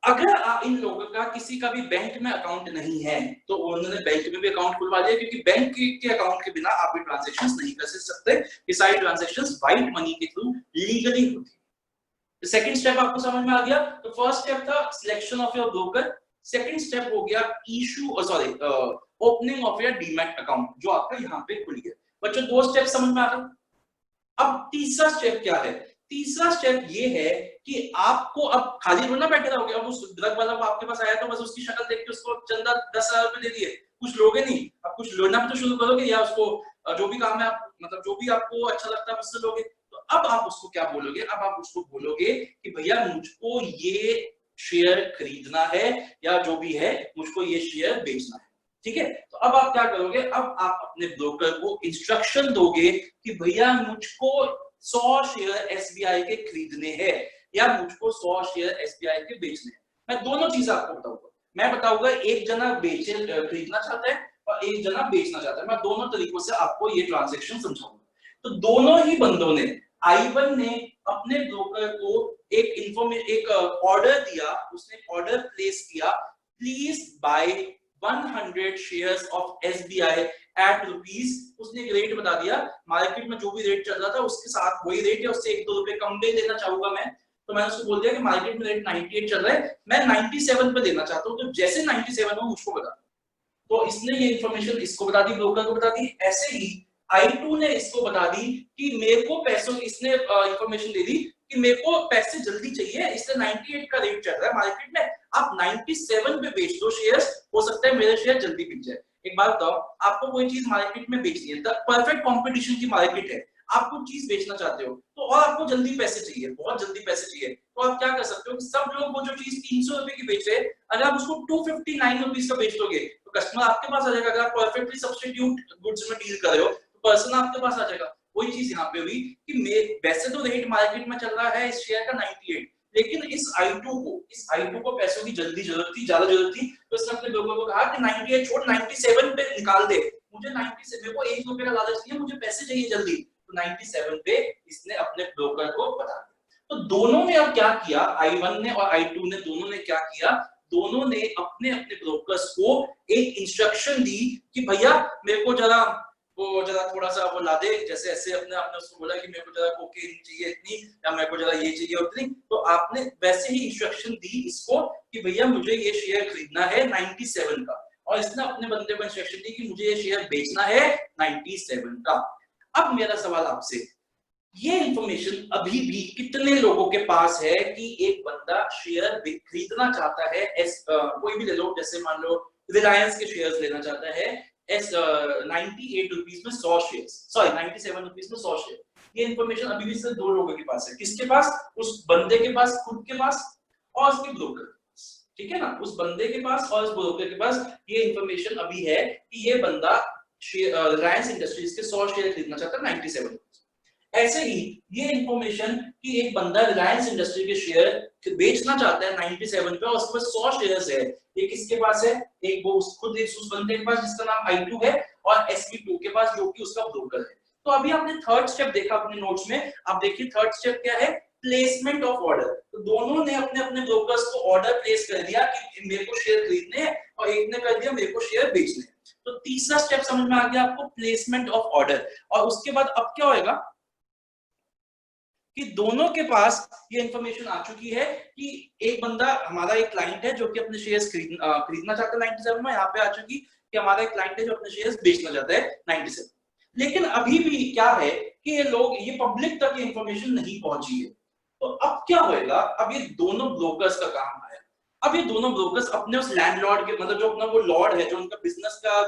अगर इन लोगों का किसी का भी बैंक में अकाउंट नहीं है तो उन्होंने बैंक में भी अकाउंट खुलवा लिया, क्योंकि बैंक के अकाउंट के बिना आप ये ट्रांजैक्शंस नहीं कर सकते, ये सारी ट्रांजैक्शंस व्हाइट मनी के थ्रू लीगली होती है। सेकंड स्टेप आपको समझ में आ गया, तो फर्स्ट स्टेप था selection of your broker, second step हो गया opening of your demat account जो आपका यहाँ पे खुल गया। बच्चों 2 स्टेप समझ में आ गए। अब तीसरा स्टेप क्या है, तीसरा स्टेप ये है कि आपको अब खाली रोना बैठे रहोगे, अब उस ड्रग वाला को आपके पास आया तो बस उसकी शक्ल देख के उसको चंदा 10,000 रुपए दे दिए, कुछ लोगे नहीं, अब कुछ लेना भी तो शुरू करोगे, या उसको जो भी काम है आप मतलब जो भी आपको अच्छा लगता है उससे लोगे। तो अब आप उसको क्या बोलोगे, अब आप उसको बोलोगे कि भैया मुझको ये शेयर खरीदना है या जो भी है मुझको ये शेयर बेचना है, ठीक है। तो अब आप क्या करोगे, अब आप अपने ब्रोकर को इंस्ट्रक्शन दोगे कि भैया मुझको 100 शेयर SBI के खरीदने हैं या मुझको 100 शेयर SBI के बेचने हैं। मैं दोनों चीज आपको बताऊंगा, मैं बताऊंगा एक जना खरीदना चाहता है और एक जना बेचना चाहता है, मैं दोनों तरीकों से आपको ये ट्रांजैक्शन समझाऊंगा। तो दोनों ही बंदों ने, I1 ने अपने ब्रोकर को एक ऑर्डर दिया, उसने ऑर्डर प्लेस किया, please buy 100 shares of SBI at rupees, उसने एक रेट बता दिया, मार्केट में जो भी रेट चल रहा था उसके साथ वही रेट है, उससे 1-2 रुपए कम भी देना चाहूंगा मैं, तो मैंने उसको बोल दिया कि मार्केट में रेट 98 चल रहा है, मैं 97 पे देना चाहता हूँ, तो जैसे 97 हो मुझको बता। तो इसने ये इन्फॉर्मेशन इसको बता दी, ब्रोकर को बता दी। ऐसे ही I2 ने इसको बता दी कि मेरे को पैसों, इसने इंफॉर्मेशन दे दी कि मेरे को पैसे जल्दी चाहिए, इसलिए 98 का रेट चल रहा है मार्केट में, आप 97 पे बेच दो शेयर्स, हो सकता है मेरे शेयर जल्दी बिक जाए। एक बात बताओ, आपको कोई चीज मार्केट में बेचनी है, परफेक्ट कंपटीशन की मार्केट है, आप कुछ चीज बेचना चाहते हो तो और आपको जल्दी पैसे चाहिए, बहुत जल्दी पैसे चाहिए, तो आप क्या कर सकते हो कि सब लोग वो जो चीज 300 रुपए की बेच रहे हैं, अगर आप उसको 259 रुपीज का बेच दोगे तो कस्टमर आपके पास आ जाएगा। अगर आप परफेक्टली सब्स्टिट्यूट गुड्स में डील कर रहे हो तो पर्सन आपके पास आ जाएगा। वही चीज यहाँ पे हुई कि वैसे तो रेट मार्केट में चल रहा है इस शेयर का 98, लेकिन इस I2 को पैसों की जल्दी जरूरत थी, ज्यादा जरूरत थी, तो इसने अपने लोगों को कहा कि 98 छोड़ 97 पे निकाल दे, मुझे 97, मेरे को 1 रुपए का लालच नहीं है, मुझे पैसे चाहिए जल्दी, तो 97 पे इसने अपने ब्रोकर को बता दिया। तो दोनों ने अब क्या किया, I1 ने और I2 ने, दोनों ने क्या किया, दोनों ने अपने अपने ब्रोकर्स को एक इंस्ट्रक्शन दी कि भैया मेरे को जरा वो जरा थोड़ा सा वो ला दे, जैसे ऐसे अपने आपने उसको बोला कि मेरे को जरा कोकेन चाहिए इतनी, या मेरे को जरा ये चाहिए उतनी, तो आपने वैसे ही इंस्ट्रक्शन दी इसको कि भैया मुझे ये शेयर खरीदना है 97 का, और इसने अपने बंदे को इंस्ट्रक्शन दी कि मुझे ये शेयर बेचना है 97 का। अब मेरा सवाल आपसे, ये इंफॉर्मेशन अभी भी कितने लोगों के पास है कि एक बंदा शेयर खरीदना चाहता है, कोई भी ले लो, जैसे मान लो रिलायंस के शेयर्स लेना चाहता है 98 रुपीज में 100 शेयर, सॉरी 97 रुपीज में 100 शेयर, ये इंफॉर्मेशन अभी भी सिर्फ 2 लोगों के पास है। किसके पास? उस बंदे के पास, खुद के पास, और उसके ब्रोकर के पास, ठीक है ना, उस बंदे के पास और उस ब्रोकर के पास ये इंफॉर्मेशन अभी है कि ये बंदा रिलायंस इंडस्ट्रीज के 100 शेयर खरीदना चाहता है 97। ऐसे ही ये इंफॉर्मेशन कि एक बंदा रिलायंस इंडस्ट्री के शेयर बेचना चाहता है 97 पे और उसके पास 100 शेयर्स है, ये किसके पास है? एक वो खुद उस बंदे के पास जिसका नाम I2 है, और SB2 के पास जो कि उसका ब्रोकर है। तो अभी आपने थर्ड स्टेप देखा अपने नोट्स में, अब देखिए थर्ड स्टेप क्या है? Placement of order. तो दोनों ने अपने अपने ब्रोकर्स को ऑर्डर प्लेस कर दिया कि मेरे को शेयर खरीदने हैं, और एक ने कर दिया मेरे को शेयर बेचने हैं। तो तीसरा स्टेप समझ में आ गया आपको, प्लेसमेंट ऑफ ऑर्डर। और उसके बाद अब क्या होएगा कि दोनों के पास ये इंफॉर्मेशन आ चुकी है कि एक बंदा, हमारा एक क्लाइंट है जो कि अपने शेयर्स खरीदना चाहता है 97 में, यहाँ पे आ चुकी कि हमारा एक क्लाइंट है जो अपने शेयर्स बेचना चाहता है 97। लेकिन अभी भी क्या है कि ये लोग, ये पब्लिक तक ये इंफॉर्मेशन नहीं पहुंची है। तो अब क्या होएगा? अब ये दोनों ब्रोकर्स का काम आया। अब ये दोनों ब्रोकर्स अपने उस लैंडलॉर्ड के, मतलब जो अपना वो लॉर्ड है, जो उनका बिजनेस का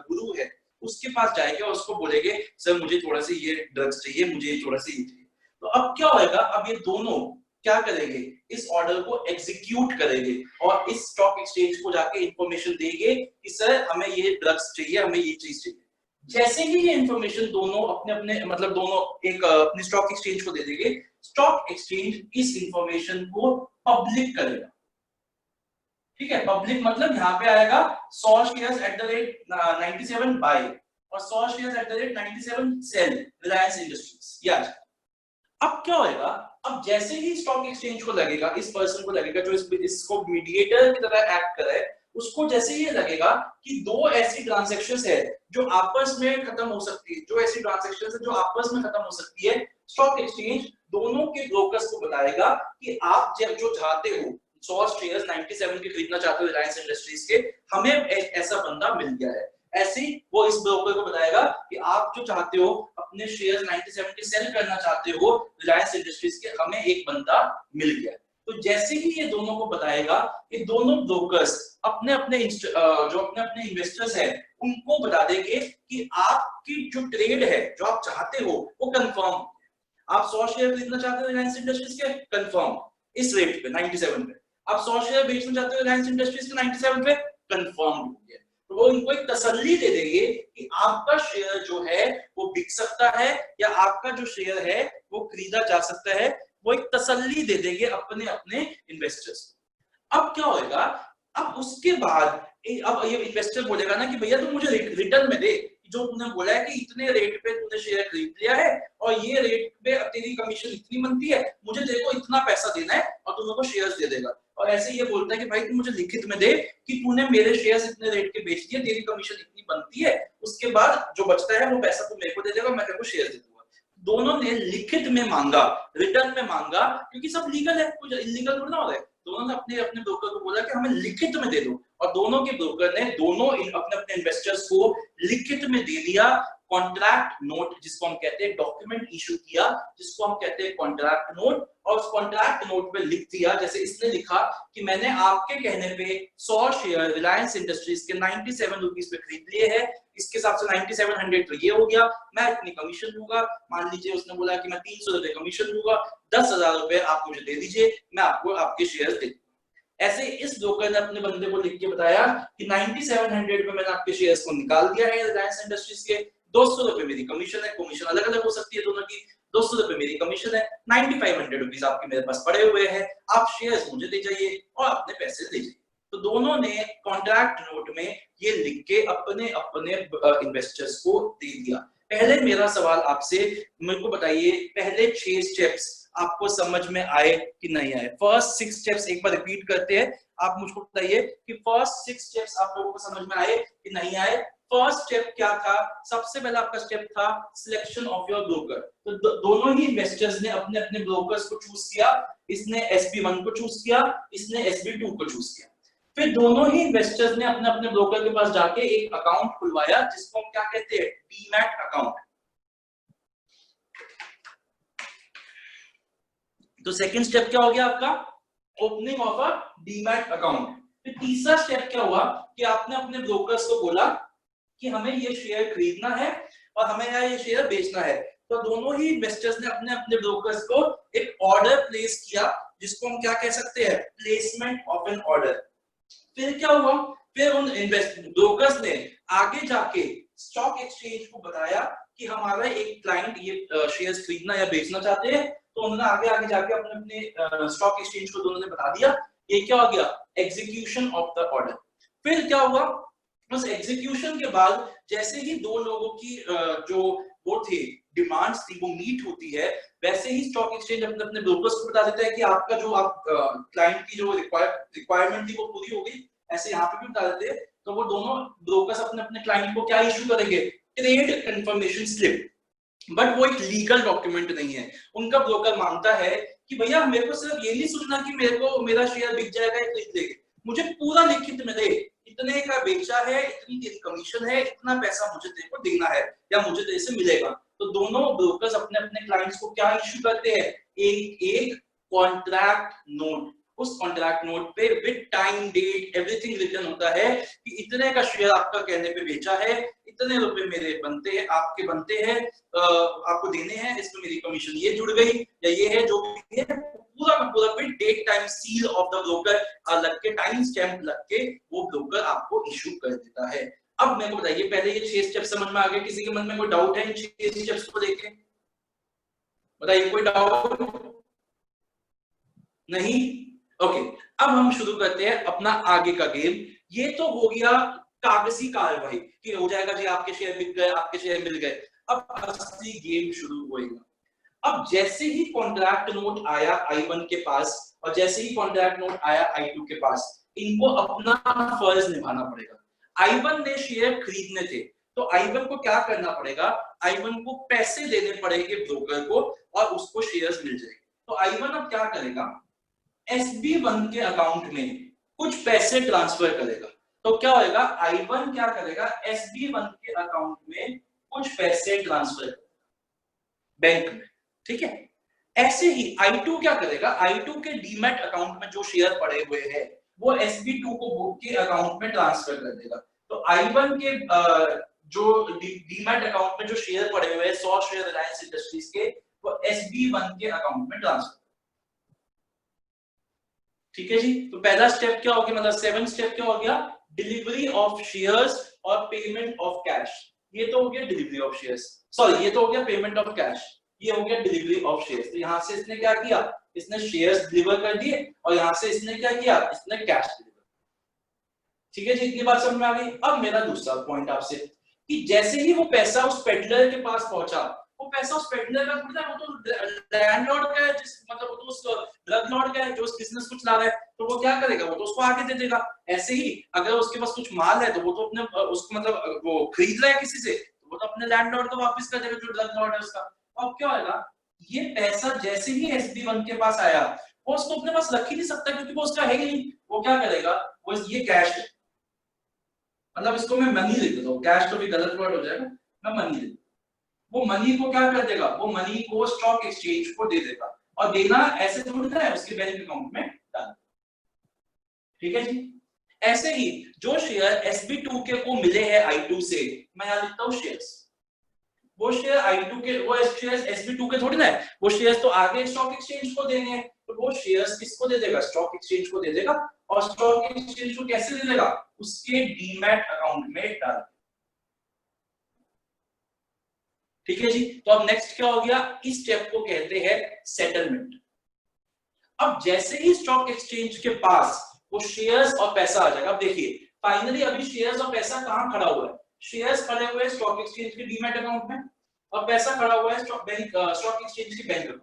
गुरु है, उसके पास जाएंगे और उसको बोलेंगे सर मुझे थोड़ा सा ये ड्रग्स चाहिए, मुझे थोड़ा सा ये चाहिए। तो अब क्या होएगा? अब ये दोनों क्या करेंगे? इस ऑर्डर को एग्जीक्यूट करेंगे और इस स्टॉक एक्सचेंज को जाके इंफॉर्मेशन देंगे कि सर हमें ये ड्रग्स चाहिए, हमें ये चीज चाहिए। जैसे ही ये इंफॉर्मेशन दोनों अपने अपने, मतलब दोनों एक अपने स्टॉक एक्सचेंज को दे देंगे, स्टॉक एक्सचेंज इस इंफॉर्मेशन को पब्लिक करेगा। ठीक है, पब्लिक मतलब यहाँ पे आएगा 100 shares at the rate 97 buy और 100 shares at the rate 97 sell Reliance Industries. याद, अब क्या होएगा? अब जैसे ही स्टॉक एक्सचेंज को लगेगा, इस पर्सन को लगेगा जो इसको मीडिएटर की तरह एक्ट कर रहा है, उसको जैसे ही लगेगा कि दो ऐसी ट्रांजैक्शंस है जो आपस में खत्म हो सकती है, जो ऐसी ट्रांजैक्शंस है जो आपस में खत्म हो सकती है, स्टॉक एक्सचेंज दोनों के ब्रोकर्स को बताएगा कि आप जो चाहते हो 100 शेयर्स 97 के खरीदना चाहते हो रिलायंस इंडस्ट्रीज के, हमें ऐसा बंदा मिल गया है। ऐसे ही वो इस ब्रोकर को बताएगा कि आप जो चाहते हो अपने शेयर्स 97 के सेल करना चाहते हो रिलायंस इंडस्ट्रीज के, हमें एक बंदा मिल गया। तो जैसे ही ये दोनों को बताएगा, ये दोनों ब्रोकर्स अपने अपने जो अपने अपने इन्वेस्टर्स है उनको बता देंगे कि आपकी जो ट्रेड है, जो आप चाहते हो वो कंफर्म, आप 100 शेयर खरीदना चाहते हो रिलायंस इंडस्ट्रीज के, कंफर्म इस रेट पे 97 पे, आप 100 शेयर बेचना चाहते हो रिलायंस इंडस्ट्रीज के 97 पे, कंफर्म हो गया। तो वो इनको एक तसल्ली दे देंगे कि आपका शेयर जो है वो बिक सकता है या आपका जो शेयर है वो खरीदा जा सकता है, वो एक तसल्ली दे देंगे अपने अपने इन्वेस्टर्स को। अब क्या होएगा? अब उसके बाद अब ये इन्वेस्टर बोलेगा ना कि भैया तुम मुझे रिटर्न में दे, जो तूने बोला है कि इतने रेट पे तूने शेयर खरीद लिया है और ये रेट पे तेरी कमीशन इतनी बनती है, मुझे तेरे को इतना पैसा देना है और तू मेरे को शेयर्स दे देगा। और ऐसे ये बोलता है कि भाई तू मुझे लिखित में दे कि तूने मेरे शेयर्स इतने रेट के बेच दिए, तेरी कमीशन इतनी बनती है, उसके बाद जो बचता है वो पैसा तू मेरे को दे देगा, मैं तेरे को शेयर दे दूंगा। दोनों ने लिखित में मांगा, रिटर्न में मांगा, क्योंकि सब लीगल है, कुछ इलीगल थोड़ा ना हो रहा है। दोनों ने अपने अपने ब्रोकर को बोला कि हमें लिखित में दे दो, और दोनों के ब्रोकर ने दोनों अपने अपने इन्वेस्टर्स को लिखित में दे दिया कॉन्ट्रैक्ट नोट, जिसको हम कहते हैं डॉक्यूमेंट इशू किया, जिसको हम कहते हैं कॉन्ट्रैक्ट नोट। और उस कॉन्ट्रैक्ट नोट पे लिख दिया, जैसे इसने लिखा कि मैंने आपके कहने पे 100 शेयर रिलायंस इंडस्ट्रीज के 97 रुपीस पे खरीद लिए हैं, इसके हिसाब से 9700 तो ये हो गया, मैं इतनी कमीशन दूंगा। मान लीजिए उसने बोला कि मैं 300 रुपए कमीशन दूंगा, 10,000 रुपए आप मुझे दे दीजिए, मैं आपको आपके शेयर दे। ऐसे इस ब्रोकर ने अपने बंदे को लिख के बताया कि 9700 पे मैंने आपके शेयर्स को निकाल दिया है रिलायंस इंडस्ट्रीज के, 200 रुपए मेरी कमीशन है, कमीशन अलग अलग हो सकती है दोनों की, 200 रुपए मेरी कमीशन है, 9500 रुपीज आपके मेरे पास पड़े हुए हैं, आप शेयर्स मुझे दे जाइए और अपने पैसे दे जाइए। तो दोनों ने कॉन्ट्रैक्ट नोट में ये लिख के अपने अपने इन्वेस्टर्स को दे दिया। पहले मेरा सवाल आपसे, मेरे को बताइए पहले 6 स्टेप्स आपको समझ में आए कि नहीं आए? फर्स्ट 6 स्टेप्स एक बार रिपीट करते हैं, आप मुझको बताइए कि फर्स्ट 6 स्टेप्स आप लोगों को समझ में आए कि नहीं आए। फर्स्ट स्टेप क्या था? सबसे पहला आपका स्टेप था सिलेक्शन ऑफ योर ब्रोकर। तो दोनों ही इन्वेस्टर्स ने अपने अपने ब्रोकर्स को चूज किया। इसने SB1 को चूज किया, इसने SB2 को चूज किया। फिर दोनों ही इन्वेस्टर्स ने अपने अपने ब्रोकर के पास जाके एक अकाउंट खुलवाया जिसको हम क्या कहते हैं? Demat account. तो सेकंड स्टेप क्या हो गया आपका? Opening of a demat account. फिर तीसरा स्टेप क्या हुआ कि आपने अपने ब्रोकर्स को बोला कि हमें ये शेयर खरीदना है और हमें ये शेयर बेचना है। तो दोनों ही इन्वेस्टर्स ने अपने अपने ब्रोकर्स को एक ऑर्डर प्लेस किया जिसको हम क्या कह सकते हैं? Placement of an order. फिर क्या हुआ? फिर उन ब्रोकर्स ने आगे जाके स्टॉक एक्सचेंज को बताया कि हमारा एक क्लाइंट ये शेयर्स खरीदना या बेचना चाहते हैं। तो उन्होंने आगे आगे जाके अपने अपने स्टॉक एक्सचेंज को दोनों ने बता दिया। ये क्या हो गया? Execution of the order. फिर क्या हुआ? उस एग्जीक्यूशन के बाद जैसे ही दो लोगों की जो वो थे डिमांड्स थी वो मीट होती है, वैसे ही स्टॉक एक्सचेंज अपने अपने ब्रोकर्स को बता देता है कि आपका जो आप क्लाइंट की जो रिक्वायरमेंट थी वो पूरी हो गई। ऐसे यहाँ पे भी बता देते हैं। तो वो दोनों ब्रोकर्स अपने अपने क्लाइंट को क्या इशू करेंगे? Trade confirmation slip. बट वो एक लीगल डॉक्यूमेंट नहीं है। उनका ब्रोकर मानता है कि भैया मेरे को सिर्फ ये नहीं सोचना कि मेरे को मेरा शेयर बिक जाएगा या खरीद लेंगे, मुझे पूरा लिखित मिले, इतने का बेचा है, इतनी तेरी कमीशन है, इतना पैसा मुझे तेरे को देना है या मुझे तेरे से मिलेगा। तो दोनों ब्रोकर्स अपने अपने क्लाइंट्स को क्या इशू करते हैं? एक कॉन्ट्रैक्ट नोट। उस कॉन्ट्रैक्ट नोट पे with time date everything written होता है कि इतने का शेयर आपका कहने पे बेचा है, इतने रुपए मेरे बनते हैं, आपके बनते हैं, आपको देने हैं, इसमें मेरी कमीशन ये जुड़ गई या ये है जो भी है, पूरा का पूरा with date time seal of the broker लग के, टाइम स्टैंप लग के वो ब्रोकर आपको इशू कर देता है। अब मेरे को बताइए, पहले ये 6 स्टेप समझ में आ गए? किसी के मन में कोई डाउट है इन 6 स्टेप्स को लेके? बताइए, कोई डाउट नहीं? ओके, अब हम शुरू करते हैं अपना आगे का गेम। ये तो हो गया कागजी कार्रवाई कि हो जाएगा जी आपके शेयर बिक गए, आपके शेयर मिल गए। अब असली गेम शुरू होएगा। अब जैसे ही कॉन्ट्रैक्ट नोट आया I1 के पास और जैसे ही कॉन्ट्रैक्ट नोट आया I2 के पास, इनको अपना फर्ज निभाना पड़ेगा। I1 ने शेयर खरीदने थे तो I1 को क्या करना पड़ेगा? I1 को पैसे देने पड़ेंगे ब्रोकर को और उसको शेयर्स मिल जाएंगे। तो I1 अब क्या करेगा? SB1 के अकाउंट में कुछ पैसे ट्रांसफर करेगा। तो क्या होगा? I1 क्या करेगा? SB1 के अकाउंट में कुछ पैसे ट्रांसफर बैंक में, ठीक है। ऐसे ही I2 क्या करेगा? I2 के डीमैट अकाउंट में जो शेयर पड़े हुए हैं वो SB2 को के अकाउंट में ट्रांसफर कर देगा। तो I1 के जो डीमैट अकाउंट में जो शेयर पड़े हुए हैं 100 शेयर रिलायंस इंडस्ट्रीज के, वो SB1 के अकाउंट में ट्रांसफर। ठीक है जी। तो पहला स्टेप क्या हो गया? मतलब 7 स्टेप क्या हो गया? डिलीवरी ऑफ शेयर्स और पेमेंट ऑफ कैश। ये तो हो गया डिलीवरी ऑफ शेयर्स, सॉरी ये तो हो गया पेमेंट ऑफ कैश, ये हो गया डिलीवरी ऑफ शेयर्स। तो यहां से इसने क्या किया? इसने शेयर्स डिलीवर कर दिए और यहां से इसने क्या किया? इसने कैश डिलीवर। ठीक है जी, इतनी बात समझ में आ गई। अब मेरा दूसरा पॉइंट आपसे कि जैसे ही वो पैसा उस पेडलर के पास पहुंचा, वो पैसा उस पेडलर का थोड़ा, वो तो लैंडलॉर्ड का है, जिस मतलब वो तो उस ड्रग लॉर्ड का है जो उस बिजनेस को चला रहा है, तो वो क्या करेगा? वो तो उसको आगे दे देगा। ऐसे ही अगर उसके पास कुछ माल है तो वो तो अपने उसको मतलब वो खरीद रहा है किसी से, तो वो तो अपने लैंडलॉर्ड को वापस कर देगा जो ड्रग लॉर्ड है उसका। अब क्या होगा? ये पैसा जैसे ही SB1 के पास आया, वो उसको अपने पास रख ही नहीं सकता क्योंकि वो उसका है ही नहीं। वो क्या करेगा? वो ये कैश है, मतलब इसको मैं मनी लिख देता हूँ, कैश तो भी गलत वर्ड हो जाएगा, मैं मनी लिख। वो मनी को क्या कर देगा? वो मनी को स्टॉक एक्सचेंज को दे देगा। और देना ऐसे थोड़ी ना है उसके बैंक अकाउंट में डाल। ठीक है जी। ऐसे ही जो शेयर SB2 के को मिले हैं I2 से, मैं यहां लिखता हूं शेयर्स। वो शेयर I2 के, वो शेयर्स SB2 के थोड़ी ना है, वो शेयर्स तो आगे स्टॉक एक्सचेंज को देने हैं। तो वो शेयर्स किसको दे देगा? स्टॉक एक्सचेंज को दे देगा। और स्टॉक एक्सचेंज को कैसे दे देगा? उसके डीमैट अकाउंट में डाल। ठीक है जी। तो अब नेक्स्ट क्या हो गया? इस स्टेप को कहते हैं सेटलमेंट। अब जैसे ही स्टॉक एक्सचेंज के पास वो शेयर्स और पैसा आ जाएगा। अब देखिए फाइनली अभी शेयर्स और पैसा कहां खड़ा हुआ है? शेयर्स खड़े हुए हैं स्टॉक एक्सचेंज के डीमैट अकाउंट में और पैसा खड़ा हुआ है स्टॉक एक्सचेंज के बैंक अकाउंट।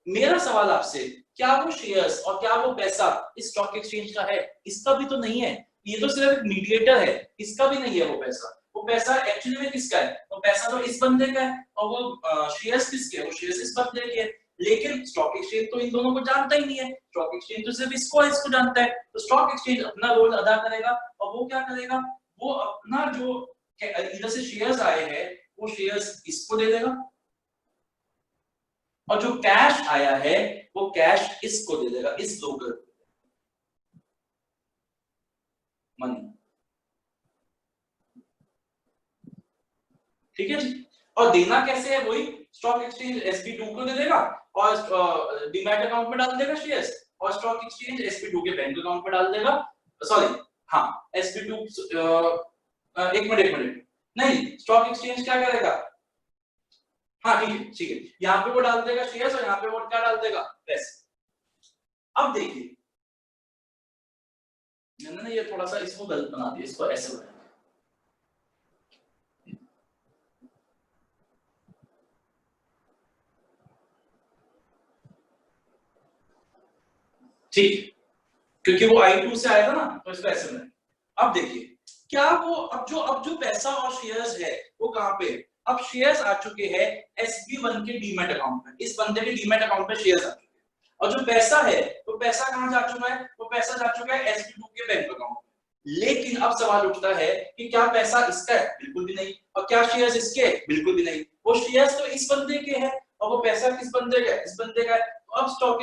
मेरा सवाल आपसे क्या वो शेयर्स और क्या वो पैसा इस स्टॉक एक्सचेंज का है? इसका भी तो नहीं है, ये तो सिर्फ एक मीडिएटर है, इसका भी नहीं है वो पैसा एक्चुअली में किसका है? वो पैसा तो इस बंदे का है और वो शेयर्स किसके है? वो शेयर्स इस बंदे के है। लेकिन स्टॉक एक्सचेंज तो इन दोनों को जानता ही नहीं है, स्टॉक एक्सचेंज तो सिर्फ इसको जानता है। तो स्टॉक एक्सचेंज अपना रोल अदा करेगा और वो क्या करेगा? वो अपना जो इधर से शेयर्स आए हैं वो शेयर्स इसको दे देगा और जो कैश आया है वो कैश इसको दे देगा, इस ब्रोकर को मनी। ठीक है जी। और देना कैसे है? वही स्टॉक एक्सचेंज SB2 को दे देगा और डीमैट अकाउंट में डाल देगा शेयर्स, और स्टॉक एक्सचेंज SB2 के बैंक अकाउंट में डाल देगा। सॉरी, हाँ SB2 एक मिनट नहीं, स्टॉक एक्सचेंज क्या करेगा? हाँ ठीक है, यहाँ पे वो डाल देगा शेयर्स और यहाँ पे वो क्या डाल देगा? पैसे। अब देखिए मैंने ना ये थोड़ा सा इसको गलत बना दिया, इसको ऐसे बनाया। ठीक, क्योंकि वो I2 से आया था ना, तो इसको ऐसे बनाया। अब देखिए क्या वो अब जो पैसा और शेयर्स है वो कहाँ पे? अब शेयर्स आ चुके हैं SB1 के डीमैट अकाउंट में, इस बंदे के डीमैट अकाउंट में शेयर्स आ चुके हैं। और जो पैसा है वो पैसा कहाँ जा चुका है? वो पैसा जा चुका है SB2 के बैंक अकाउंट में। लेकिन अब सवाल उठता है कि क्या पैसा इसका है? बिल्कुल भी नहीं। और क्या शेयर्स इसके? बिल्कुल भी नहीं। वो शेयर्स तो इस बंदे के हैं और वो पैसा किस बंदे का है? इस बंदे का है। तो अब स्टॉक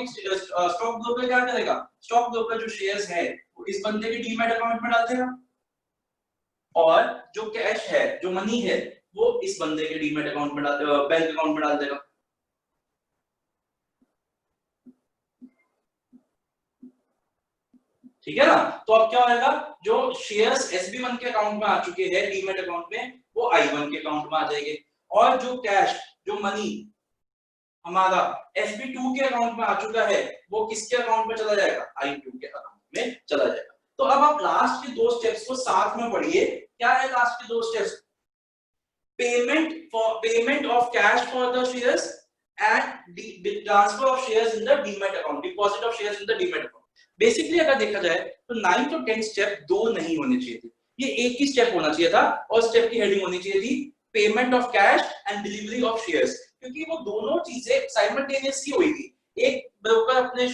ब्रोकर क्या करेगा? स्टॉक ब्रोकर जो शेयर्स है वो इस बंदे के डीमैट अकाउंट में डाल देगा और जो कैश है, जो मनी है, वो इस बंदे के डीमैट अकाउंट में बैंक अकाउंट में डाल देगा। ठीक है ना? तो अब क्या होगा? जो शेयर्स SB1 के अकाउंट में आ चुके हैं डीमैट अकाउंट में, वो I1 के अकाउंट में आ जाएंगे और जो कैश, जो मनी हमारा SB2 के अकाउंट में आ चुका है वो किसके अकाउंट में चला जाएगा? I2 के अकाउंट में चला जाएगा। तो अब आप लास्ट के दो स्टेप्स को साथ में पढ़िए। क्या है लास्ट के दो steps? Payment of cash for the shares and transfer of shares in the demat account, deposit of shares in the demat account. Basically अगर देखा जाए तो 9th और 10th स्टेप दो नहीं होने चाहिए थे, ये एक ही स्टेप होना चाहिए था और स्टेप की हेडिंग होनी चाहिए थी payment of cash and delivery of shares, क्योंकि वो दोनों चीजें साइमल्टेनियसली हुई थी। एक ब्रोकर अपने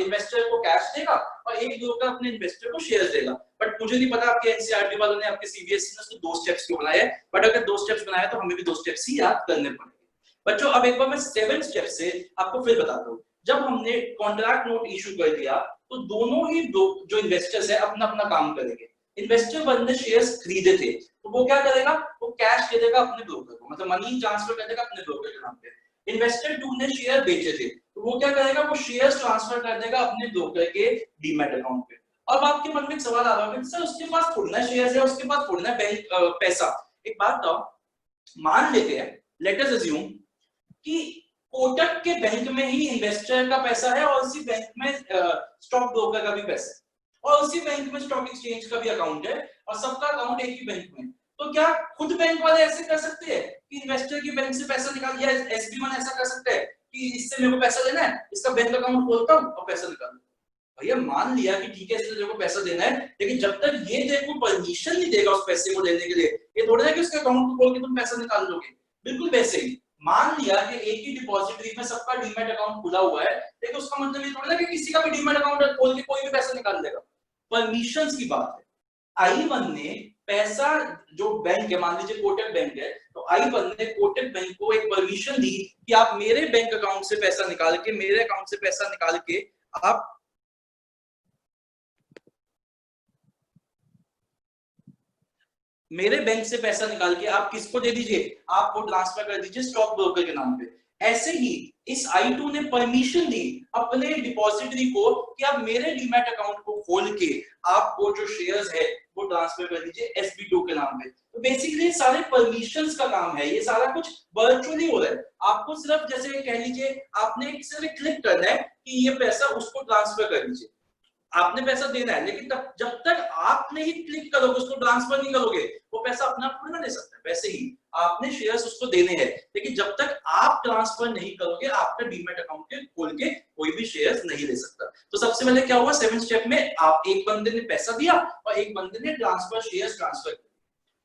इन्वेस्टर को कैश देगा और एक ब्रोकर अपने इन्वेस्टर को शेयर्स देगा। बट मुझे नहीं पता आपके एनसीईआरटी वालों ने, आपके सीबीएसई ने उसको 2 स्टेप्स क्यों बनाए हैं, बट अगर 2 स्टेप्स बनाया तो हमें भी 2 स्टेप्स ही याद करने पड़ेंगे। बच्चों अब एक बार मैं 7 स्टेप से आपको फिर बताता हूँ। जब हमने कॉन्ट्रैक्ट नोट इशू कर दिया तो दोनों ही जो इन्वेस्टर्स है अपना अपना काम करेंगे। इन्वेस्टर वन ने शेयर्स खरीदे थे तो वो क्या करेगा? वो कैश दे देगा अपने ब्रोकर को, मतलब मनी ट्रांसफर कर देगा अपने ब्रोकर के नाम पे। इन्वेस्टर 2 ने शेयर बेचे थे तो वो क्या करेगा? वो शेयर्स ट्रांसफर कर देगा अपने ब्रोकर के डीमैट अकाउंट पे। अब आपके मन में एक सवाल आ रहा होगा, सर उसके पास थोड़ी ना शेयर्स है, उसके पास थोड़ी ना बैंक पैसा। एक बात बताओ, मान लेते हैं, लेट अस अज्यूम कि कोटक के बैंक में ही इन्वेस्टर का पैसा है और उसी बैंक में स्टॉक ब्रोकर का भी पैसा है और उसी बैंक में स्टॉक एक्सचेंज का भी अकाउंट है और सबका अकाउंट एक ही बैंक में। तो क्या खुद बैंक वाले ऐसे कर सकते हैं कि इन्वेस्टर के बैंक से पैसा निकाल दिया? SB1 ऐसा कर सकता है कि इससे मेरे को पैसा लेना है, इसका बैंक अकाउंट खोलता हूं और पैसा निकालता हूं? भैया मान लिया कि ठीक है इससे तेरे को पैसा देना है, लेकिन जब तक ये तेरे को परमिशन नहीं देगा उस पैसे को लेने के लिए, ये थोड़ा है कि उसके अकाउंट को खोल के तुम पैसा निकाल लोगे। बिल्कुल वैसे ही मान लिया कि एक ही डिपॉजिटरी में सबका डीमैट अकाउंट खुला हुआ है, लेकिन उसका मतलब ये थोड़ा है कि किसी का भी डीमैट अकाउंट खोल के कोई भी पैसा निकाल देगा। परमिशंस की बात है। I1 ने पैसा, जो बैंक है, मान लीजिए कोटक बैंक है, तो I1 ने कोटक बैंक को एक परमिशन दी कि आप मेरे बैंक अकाउंट से पैसा निकाल के, मेरे अकाउंट से पैसा निकाल के आप मेरे बैंक से पैसा निकाल के आप किसको दे दीजिए? आपको ट्रांसफर कर दीजिए स्टॉक ब्रोकर के नाम पे। ऐसे ही इस I2 ने परमिशन दी अपने डिपॉजिटरी को कि आप मेरे डीमैट अकाउंट को खोल के आपको जो शेयर्स है वो ट्रांसफर कर दीजिए SB2 के नाम पे। तो बेसिकली सारे परमिशंस का काम है, ये सारा कुछ वर्चुअली हो रहा है। आपको सिर्फ जैसे कह लीजिए आपने सिर्फ क्लिक करना है कि ये पैसा उसको ट्रांसफर कर दीजिए, आपने पैसा देना है, लेकिन जब तक आपने ही क्लिक करोगे, उसको ट्रांसफर नहीं करोगे, वो पैसा अपने आप थोड़ी ना ले सकता है। वैसे ही आपने शेयर्स उसको देने हैं, लेकिन जब तक आप ट्रांसफर नहीं करोगे आपका डीमैट अकाउंट के खोल के कोई भी शेयर्स नहीं ले सकता। तो सबसे पहले क्या हुआ, 7 स्टेप में आप एक बंदे ने पैसा दिया और एक बंदे ने शेयर्स ट्रांसफर किए।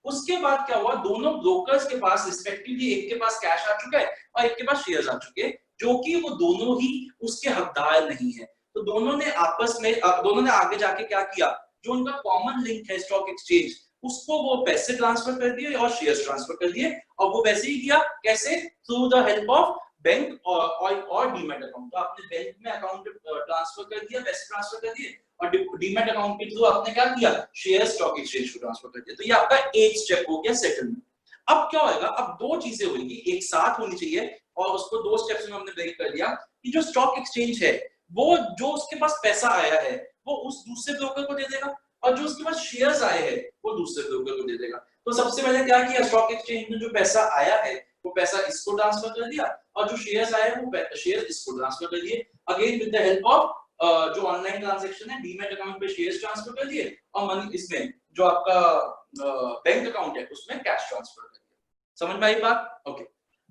उसके बाद क्या हुआ, दोनों ब्रोकर्स के पास रिस्पेक्टिवली एक के पास कैश आ चुका है और एक के पास शेयर्स आ चुके हैं, जो कि वो दोनों ही उसके हकदार नहीं है। तो दोनों ने आपस में दोनों ने आगे जाके क्या किया, जो उनका कॉमन लिंक है स्टॉक एक्सचेंज, उसको वो पैसे ट्रांसफर कर दिए और शेयर्स ट्रांसफर कर दिए। और वो वैसे ही किया, कैसे, through the help of bank और डीमैट अकाउंट। तो आपने बैंक में अकाउंट ट्रांसफर कर दिया, पैसे ट्रांसफर कर दिए, और डीमैट अकाउंट के थ्रू आपने क्या किया, शेयर स्टॉक एक्सचेंज को ट्रांसफर कर दिया। तो ये आपका एक स्टेप हो गया सेटलमेंट। अब क्या होगा, अब दो चीजें होंगी, एक साथ होनी चाहिए और उसको दो स्टेप्स में हमने ब्रेक कर दिया कि जो स्टॉक एक्सचेंज है वो जो उसके पास पैसा आया है वो उस दूसरे ब्रोकर को दे देगा, और जो उसके पास शेयर्स आए हैं वो दूसरे ब्रोकर को दे देगा। तो सबसे पहले क्या किया, स्टॉक एक्सचेंज में जो पैसा आया है वो पैसा इसको ट्रांसफर कर दिया, और जो शेयर्स आए हैं वो शेयर्स इसको ट्रांसफर कर दिए, again with the help of जो ऑनलाइन ट्रांजैक्शन है, डीमैट अकाउंट पे शेयर्स ट्रांसफर कर दिए और मनी इसमें जो आपका बैंक अकाउंट है उसमें कैश ट्रांसफर कर दिया। समझ में आई बात? ओके।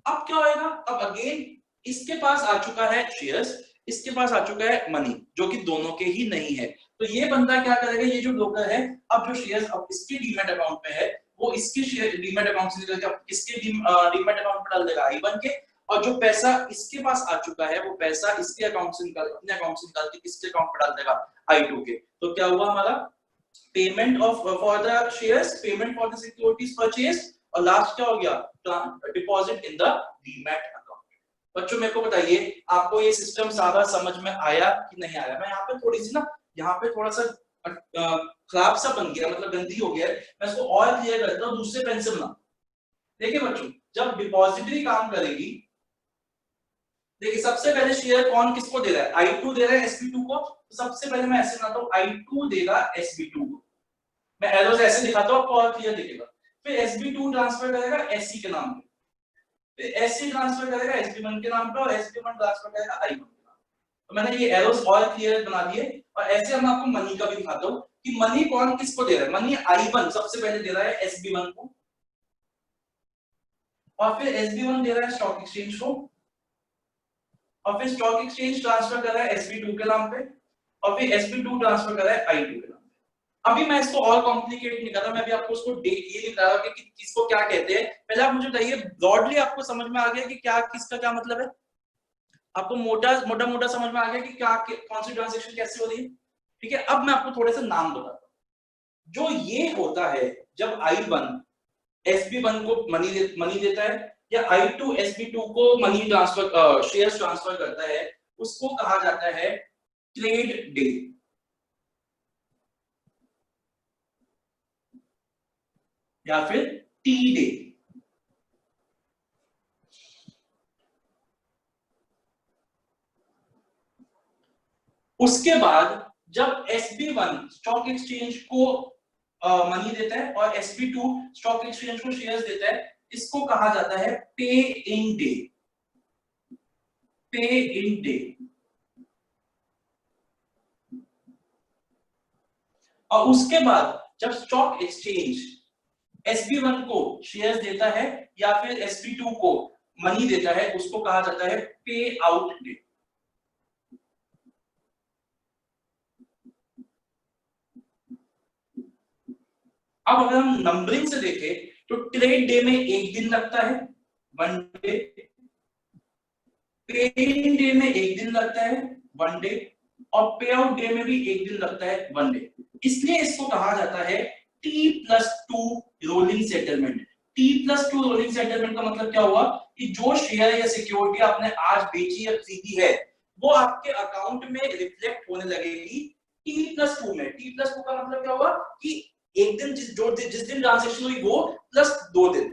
अब क्या होएगा, अब अगेन इसके पास आ चुका है शेयर्स, इसके पास आ चुका है मनी, जो कि दोनों के ही नहीं है। तो ये बंदा क्या करेगा, ये जो ब्रोकर है, अब जो शेयर्स अब इसके डीमैट अकाउंट में है वो इसके शेयर डीमैट अकाउंट से निकल के अब किसके डीमैट अकाउंट में डाल देगा, I1 के, और जो पैसा इसके पास आ चुका है वो पैसा इसके अकाउंट से निकाल, अपने अकाउंट से निकाल के किसके अकाउंट में डाल देगा, I2 के। तो क्या हुआ हमारा, payment of for the shares, payment for the securities purchase, और लास्ट क्या हो गया, deposit in the demat account. बच्चों मेरे को बताइए, आपको ये सिस्टम सारा समझ में आया कि नहीं आया? मैं यहाँ पे थोड़ी सी ना, यहाँ पे थोड़ा सा खराब सा बन गया, मतलब गंदी हो गया है, मैं इसको और क्लियर करता हूँ दूसरे पेन से बना। देखिए बच्चों, जब डिपॉजिटरी काम करेगी, देखिए सबसे पहले शेयर कौन किसको दे रहा है, I2 दे रहा है SB2 को। तो सबसे पहले मैं ऐसे बनाता हूँ, I2 देगा SB2 को, मैं एरोस ऐसे दिखाता हूँ आपको और क्लियर दिखेगा। फिर SB2 ट्रांसफर करेगा SC के नाम पे, फिर SC ट्रांसफर करेगा SB1 के नाम पे, और SB1 ट्रांसफर करेगा I1 के नाम पे। तो मैंने ये एरोस और क्लियर बना दिए। और ऐसे हम आपको मनी का भी दिखाता हूँ कि मनी कौन किसको दे रहा है। मनी I1 सबसे पहले दे रहा है SB1 को, और फिर SB1 दे रहा है स्टॉक एक्सचेंज को, और फिर स्टॉक एक्सचेंज ट्रांसफर कर रहा है SB2 के नाम पे, और फिर SB2 ट्रांसफर कर रहा है I2 के नाम पे। अभी मैं इसको और कॉम्प्लिकेट नहीं कर रहा, मैं अभी आपको उसको ये लिखा रहा हूं कि किसको क्या कहते हैं। पहले आप मुझे बताइए, ब्रॉडली आपको समझ में आ गया कि क्या किसका क्या मतलब है? आपको मोटा समझ में आ गया कि क्या कौन सी ट्रांजैक्शन कैसे हो रही है? ठीक है, अब मैं आपको थोड़े से नाम बताता हूं। जो ये होता है, जब I1 SB1 को मनी देता है, या I2 SB2 को मनी ट्रांसफर शेयर्स ट्रांसफर करता है, उसको कहा जाता है ट्रेड डे, या फिर टी डे। उसके बाद जब SB1 स्टॉक एक्सचेंज को मनी देता है और SB2 स्टॉक एक्सचेंज को शेयर्स देता है, इसको कहा जाता है पे इन डे, पे इन डे। और उसके बाद जब स्टॉक एक्सचेंज SB1 को शेयर्स देता है या फिर SB2 को मनी देता है, उसको कहा जाता है पे आउट डे। अब अगर हम नंबरिंग से देखें तो ट्रेड डे में एक दिन लगता है, 1 डे, पे इन डे में एक दिन लगता है, 1 डे, और पे आउट डे में भी एक दिन लगता है, 1 डे। इसलिए इसको कहा जाता है T+2 rolling settlement. T+2 rolling settlement का मतलब क्या हुआ कि जो शेयर या सिक्योरिटी आपने आज बेची या खरीदी है वो आपके अकाउंट में रिफ्लेक्ट होने लगेगी T+2 में। T+2 का मतलब क्या हुआ कि एक दिन जिस दिन ट्रांजैक्शन हुई वो प्लस 2 दिन।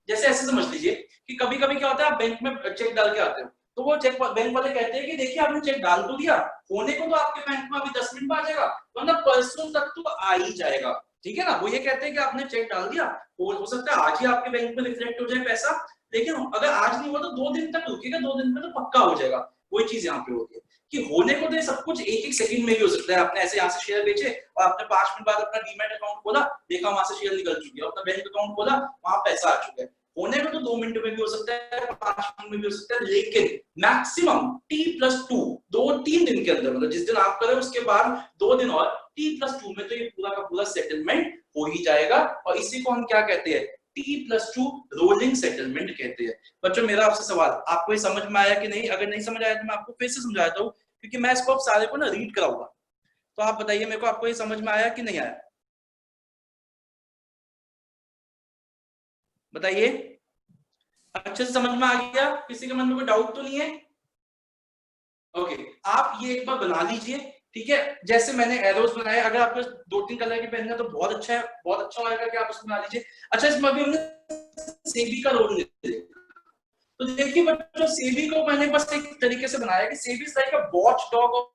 जैसे ऐसे समझ लीजिए कि कभी कभी क्या होता है, आप बैंक में चेक डाल के आते हो, तो वो चेक बैंक वाले कहते हैं कि देखिए आपने चेक डाल तो दिया, होने को तो आपके बैंक में अभी 10 मिनट में आ जाएगा, वरना परसों तक तो आ ही जाएगा। ठीक है ना, वो ये कहते हैं कि आपने चेक डाल दिया, हो सकता है आज ही आपके बैंक में रिफ्लेक्ट हो जाए पैसा, लेकिन अगर आज नहीं हुआ तो 2 दिन तक रुकेगा, 2 दिन में तो पक्का हो जाएगा। वही चीज यहाँ पे होती है कि होने को तो सब कुछ एक सेकंड में भी हो सकता है। आपने ऐसे यहाँ से शेयर बेचे और आपने 5 मिनट बाद अपना डीमैट अकाउंट खोला, देखा वहां से शेयर निकल चुकी है, अपना बैंक अकाउंट खोला, वहां पैसा आ चुका है। होने को तो 2 मिनट में भी हो सकता है, 5 मिनट में भी हो सकता है, लेकिन मैक्सिमम T+2 2-3 दिन के अंदर, मतलब जिस दिन आप करें उसके बाद 2 दिन और T+2 में तो ये पूरा का पूरा सेटलमेंट हो ही जाएगा। और इसी को हम क्या कहते हैं, T+2 रोलिंग सेटलमेंट कहते हैं। बच्चों मेरा आपसे सवाल, आपको ये समझ में आया कि नहीं? अगर नहीं समझ आया तो मैं आपको फिर से समझाता हूँ, क्योंकि मैं इसको आप सारे को ना रीड कराऊंगा। तो आप बताइए मेरे को, आपको ये समझ में आया कि नहीं आया? बताइए, अच्छे से समझ में आ गया? किसी के मन में कोई डाउट तो नहीं है? ओके, आप ये एक बार बना लीजिए, ठीक है? जैसे मैंने एरोस बनाए, अगर आपको 2-3 कलर के पेन है तो बहुत अच्छा है, बहुत अच्छा होगा कि आप उसको बना लीजिए। अच्छा, इसमें अभी हमने सेबी का रोल तो देखिए बच्चों, सेबी को मैंने बस एक तरीके से बनाया कि SEBI is like a watch dog of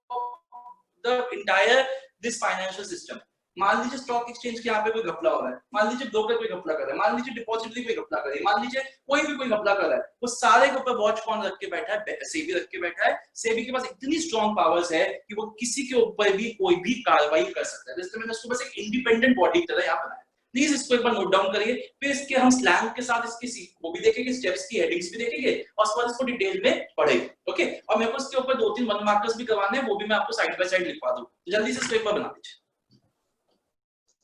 the entire this financial system. मान लीजिए स्टॉक एक्सचेंज के यहाँ पे कोई घपला हो रहा है, मान लीजिए ब्रोकर कोई घपला कर रहा है, मान लीजिए डिपॉजिटरी कोई घपला कर रही है, मान लीजिए कोई भी कोई घपला कर रहा है, वो सारे के ऊपर वॉच कौन रख के बैठा है? सेबी रख के बैठा है। सेबी के पास इतनी स्ट्रॉन्ग पावर्स है कि वो किसी के ऊपर भी कोई भी कार्रवाई कर सकता है। जैसे मैंने उसको बस एक इंडिपेंडेंट बॉडी की तरह यहाँ बनाया। प्लीज इसको एक बार नोट डाउन करिए, फिर इसके हम स्लैंग के साथ इसकी वो भी देखेंगे, स्टेप्स की हेडिंग्स भी देखेंगे और उसके बाद इसको डिटेल में पढ़ेंगे। ओके, और मेरे को इसके ऊपर 2-3 वन मार्कर्स भी करवाने हैं, वो भी मैं आपको साइड बाय साइड लिखवा दूं। तो जल्दी से इसको एक बार बना दीजिए।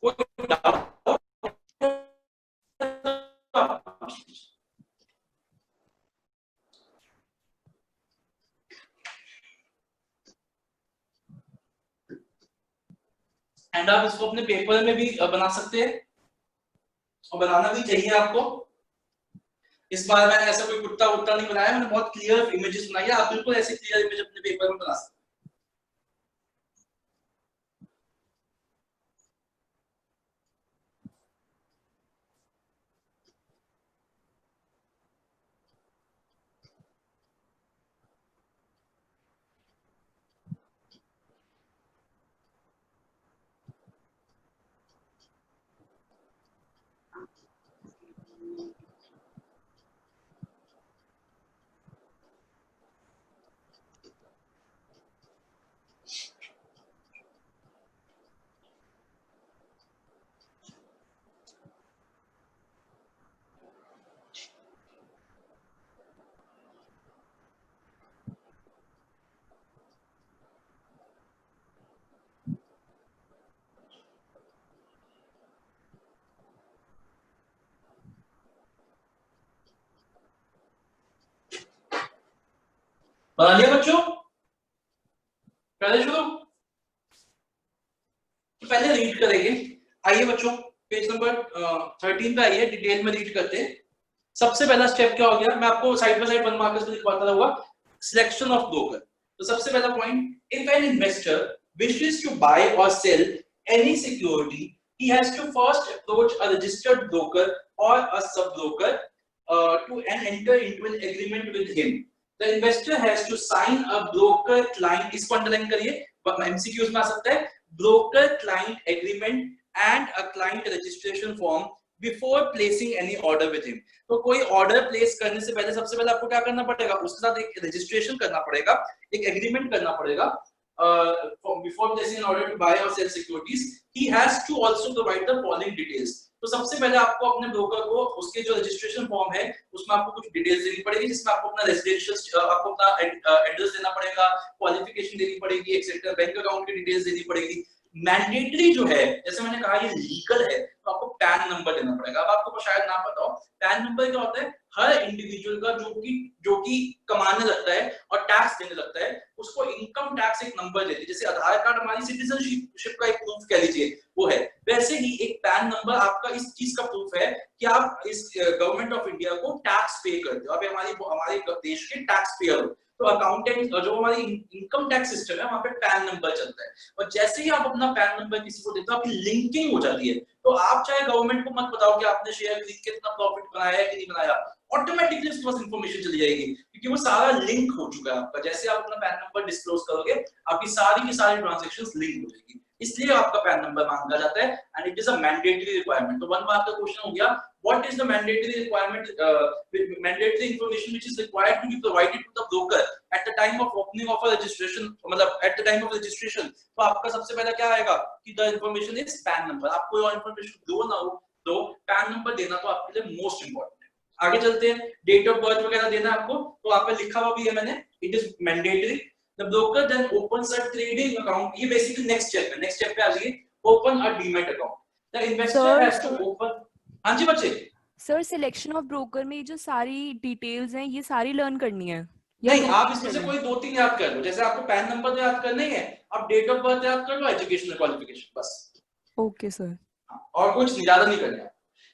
कोई डाउट? एंड आप इसको अपने पेपर में भी बना सकते हैं और बनाना भी चाहिए आपको। इस बार मैंने ऐसा कोई कुत्ता वुत्ता नहीं बनाया, मैंने बहुत क्लियर इमेजेस बनाई है। आप बिल्कुल ऐसे क्लियर इमेज अपने पेपर में बना सकते हैं। बना लिया बच्चों? पहले शुरू, तो पहले रीड करेंगे। आइए बच्चों, पेज नंबर 13 पे आइए, डिटेल में रीड करते हैं। सबसे पहला स्टेप क्या हो गया, मैं आपको side by side one markers में लिखवाता रहूंगा। Selection of broker. तो सबसे पहला point, if an investor wishes to buy or sell any security, he has to first approach a registered broker or a sub broker and enter into an agreement with him. The investor has to sign a broker client, इसको underline करिए, MCQs में आ सकता है, broker client agreement and a client registration form before placing any order with him. तो कोई order place करने से पहले सबसे पहले आपको क्या करना पड़ेगा, उसके साथ एक रजिस्ट्रेशन करना पड़ेगा, एक एग्रीमेंट करना पड़ेगा। Before placing an order to buy or sell securities, he has to also provide the following details. तो सबसे पहले आपको अपने ब्रोकर को उसके जो रजिस्ट्रेशन फॉर्म है उसमें आपको कुछ डिटेल्स देनी पड़ेगी, जिसमें आपको अपना रेजिडेंशियल, आपको अपना एड्रेस देना पड़ेगा, क्वालिफिकेशन देनी पड़ेगी, एक्सेट्रा, बैंक अकाउंट की डिटेल्स देनी पड़ेगी। मैंडेटरी जो है, जैसे मैंने कहा ये लीगल है, तो आपको पैन नंबर देना पड़ेगा। अब आपको शायद ना पता हो, पैन नंबर क्या होता है, हर इंडिविजुअल का जो कि कमाने लगता है और टैक्स देने लगता है, उसको इनकम टैक्स एक नंबर देती है। जैसे आधार कार्ड हमारी सिटीजनशिप का एक प्रूफ कह लीजिए वो है, वैसे ही एक पैन नंबर आपका इस चीज का प्रूफ है कि आप इस गवर्नमेंट ऑफ इंडिया को टैक्स पे करते हो, आप हमारे देश के टैक्स पेयर हो। तो अकाउंटेंट जो हमारी इनकम टैक्स सिस्टम है, वहां पे पैन नंबर चलता है, और जैसे ही आप अपना पैन नंबर किसी को देते हो, आपकी लिंकिंग हो जाती है। तो आप चाहे गवर्नमेंट को मत बताओ कि आपने शेयर खरीद के कितना प्रॉफिट बनाया है कि नहीं बनाया, ऑटोमेटिकली उसके पास इंफॉर्मेशन चली जाएगी, क्योंकि वो सारा लिंक हो चुका है आपका। जैसे आप अपना पैन नंबर डिस्क्लोज करोगे, आपकी सारी की सारी ट्रांजैक्शंस लिंक हो जाएगी। इसलिए आपका पैन नंबर मांगा जाता है and it is a mandatory requirement. तो 1 मार्क का क्वेश्चन हो गया, what is the mandatory requirement, mandatory information which is required to be provided to the broker at the time of opening of a registration, मतलब at the time of registration. तो आपका सबसे पहला क्या आएगा कि the information is PAN number. आपको कोई और इंफॉर्मेशन दो ना हो तो पैन नंबर देना तो आपके लिए मोस्ट इंपॉर्टेंट है। आगे चलते हैं, डेट ऑफ बर्थ वगैरह देना है आपको, तो आप पे लिखा हुआ भी है मैंने, it is mandatory. The broker then opens a trading account, ये बेसिकली नेक्स्ट स्टेप है। नेक्स्ट स्टेप पे आ जाइए, open a demat account. The investor has to open, हां जी बच्चे। सर सिलेक्शन ऑफ ब्रोकर में ये जो सारी डिटेल्स हैं ये सारी लर्न करनी है नहीं, आप इसमें से कोई 2-3 याद कर लो, जैसे आपको पैन नंबर तो याद करना ही है, आप डेट ऑफ बर्थ याद कर लो, एजुकेशनल क्वालिफिकेशन, बस। Okay sir. और कुछ ज्यादा नहीं करना।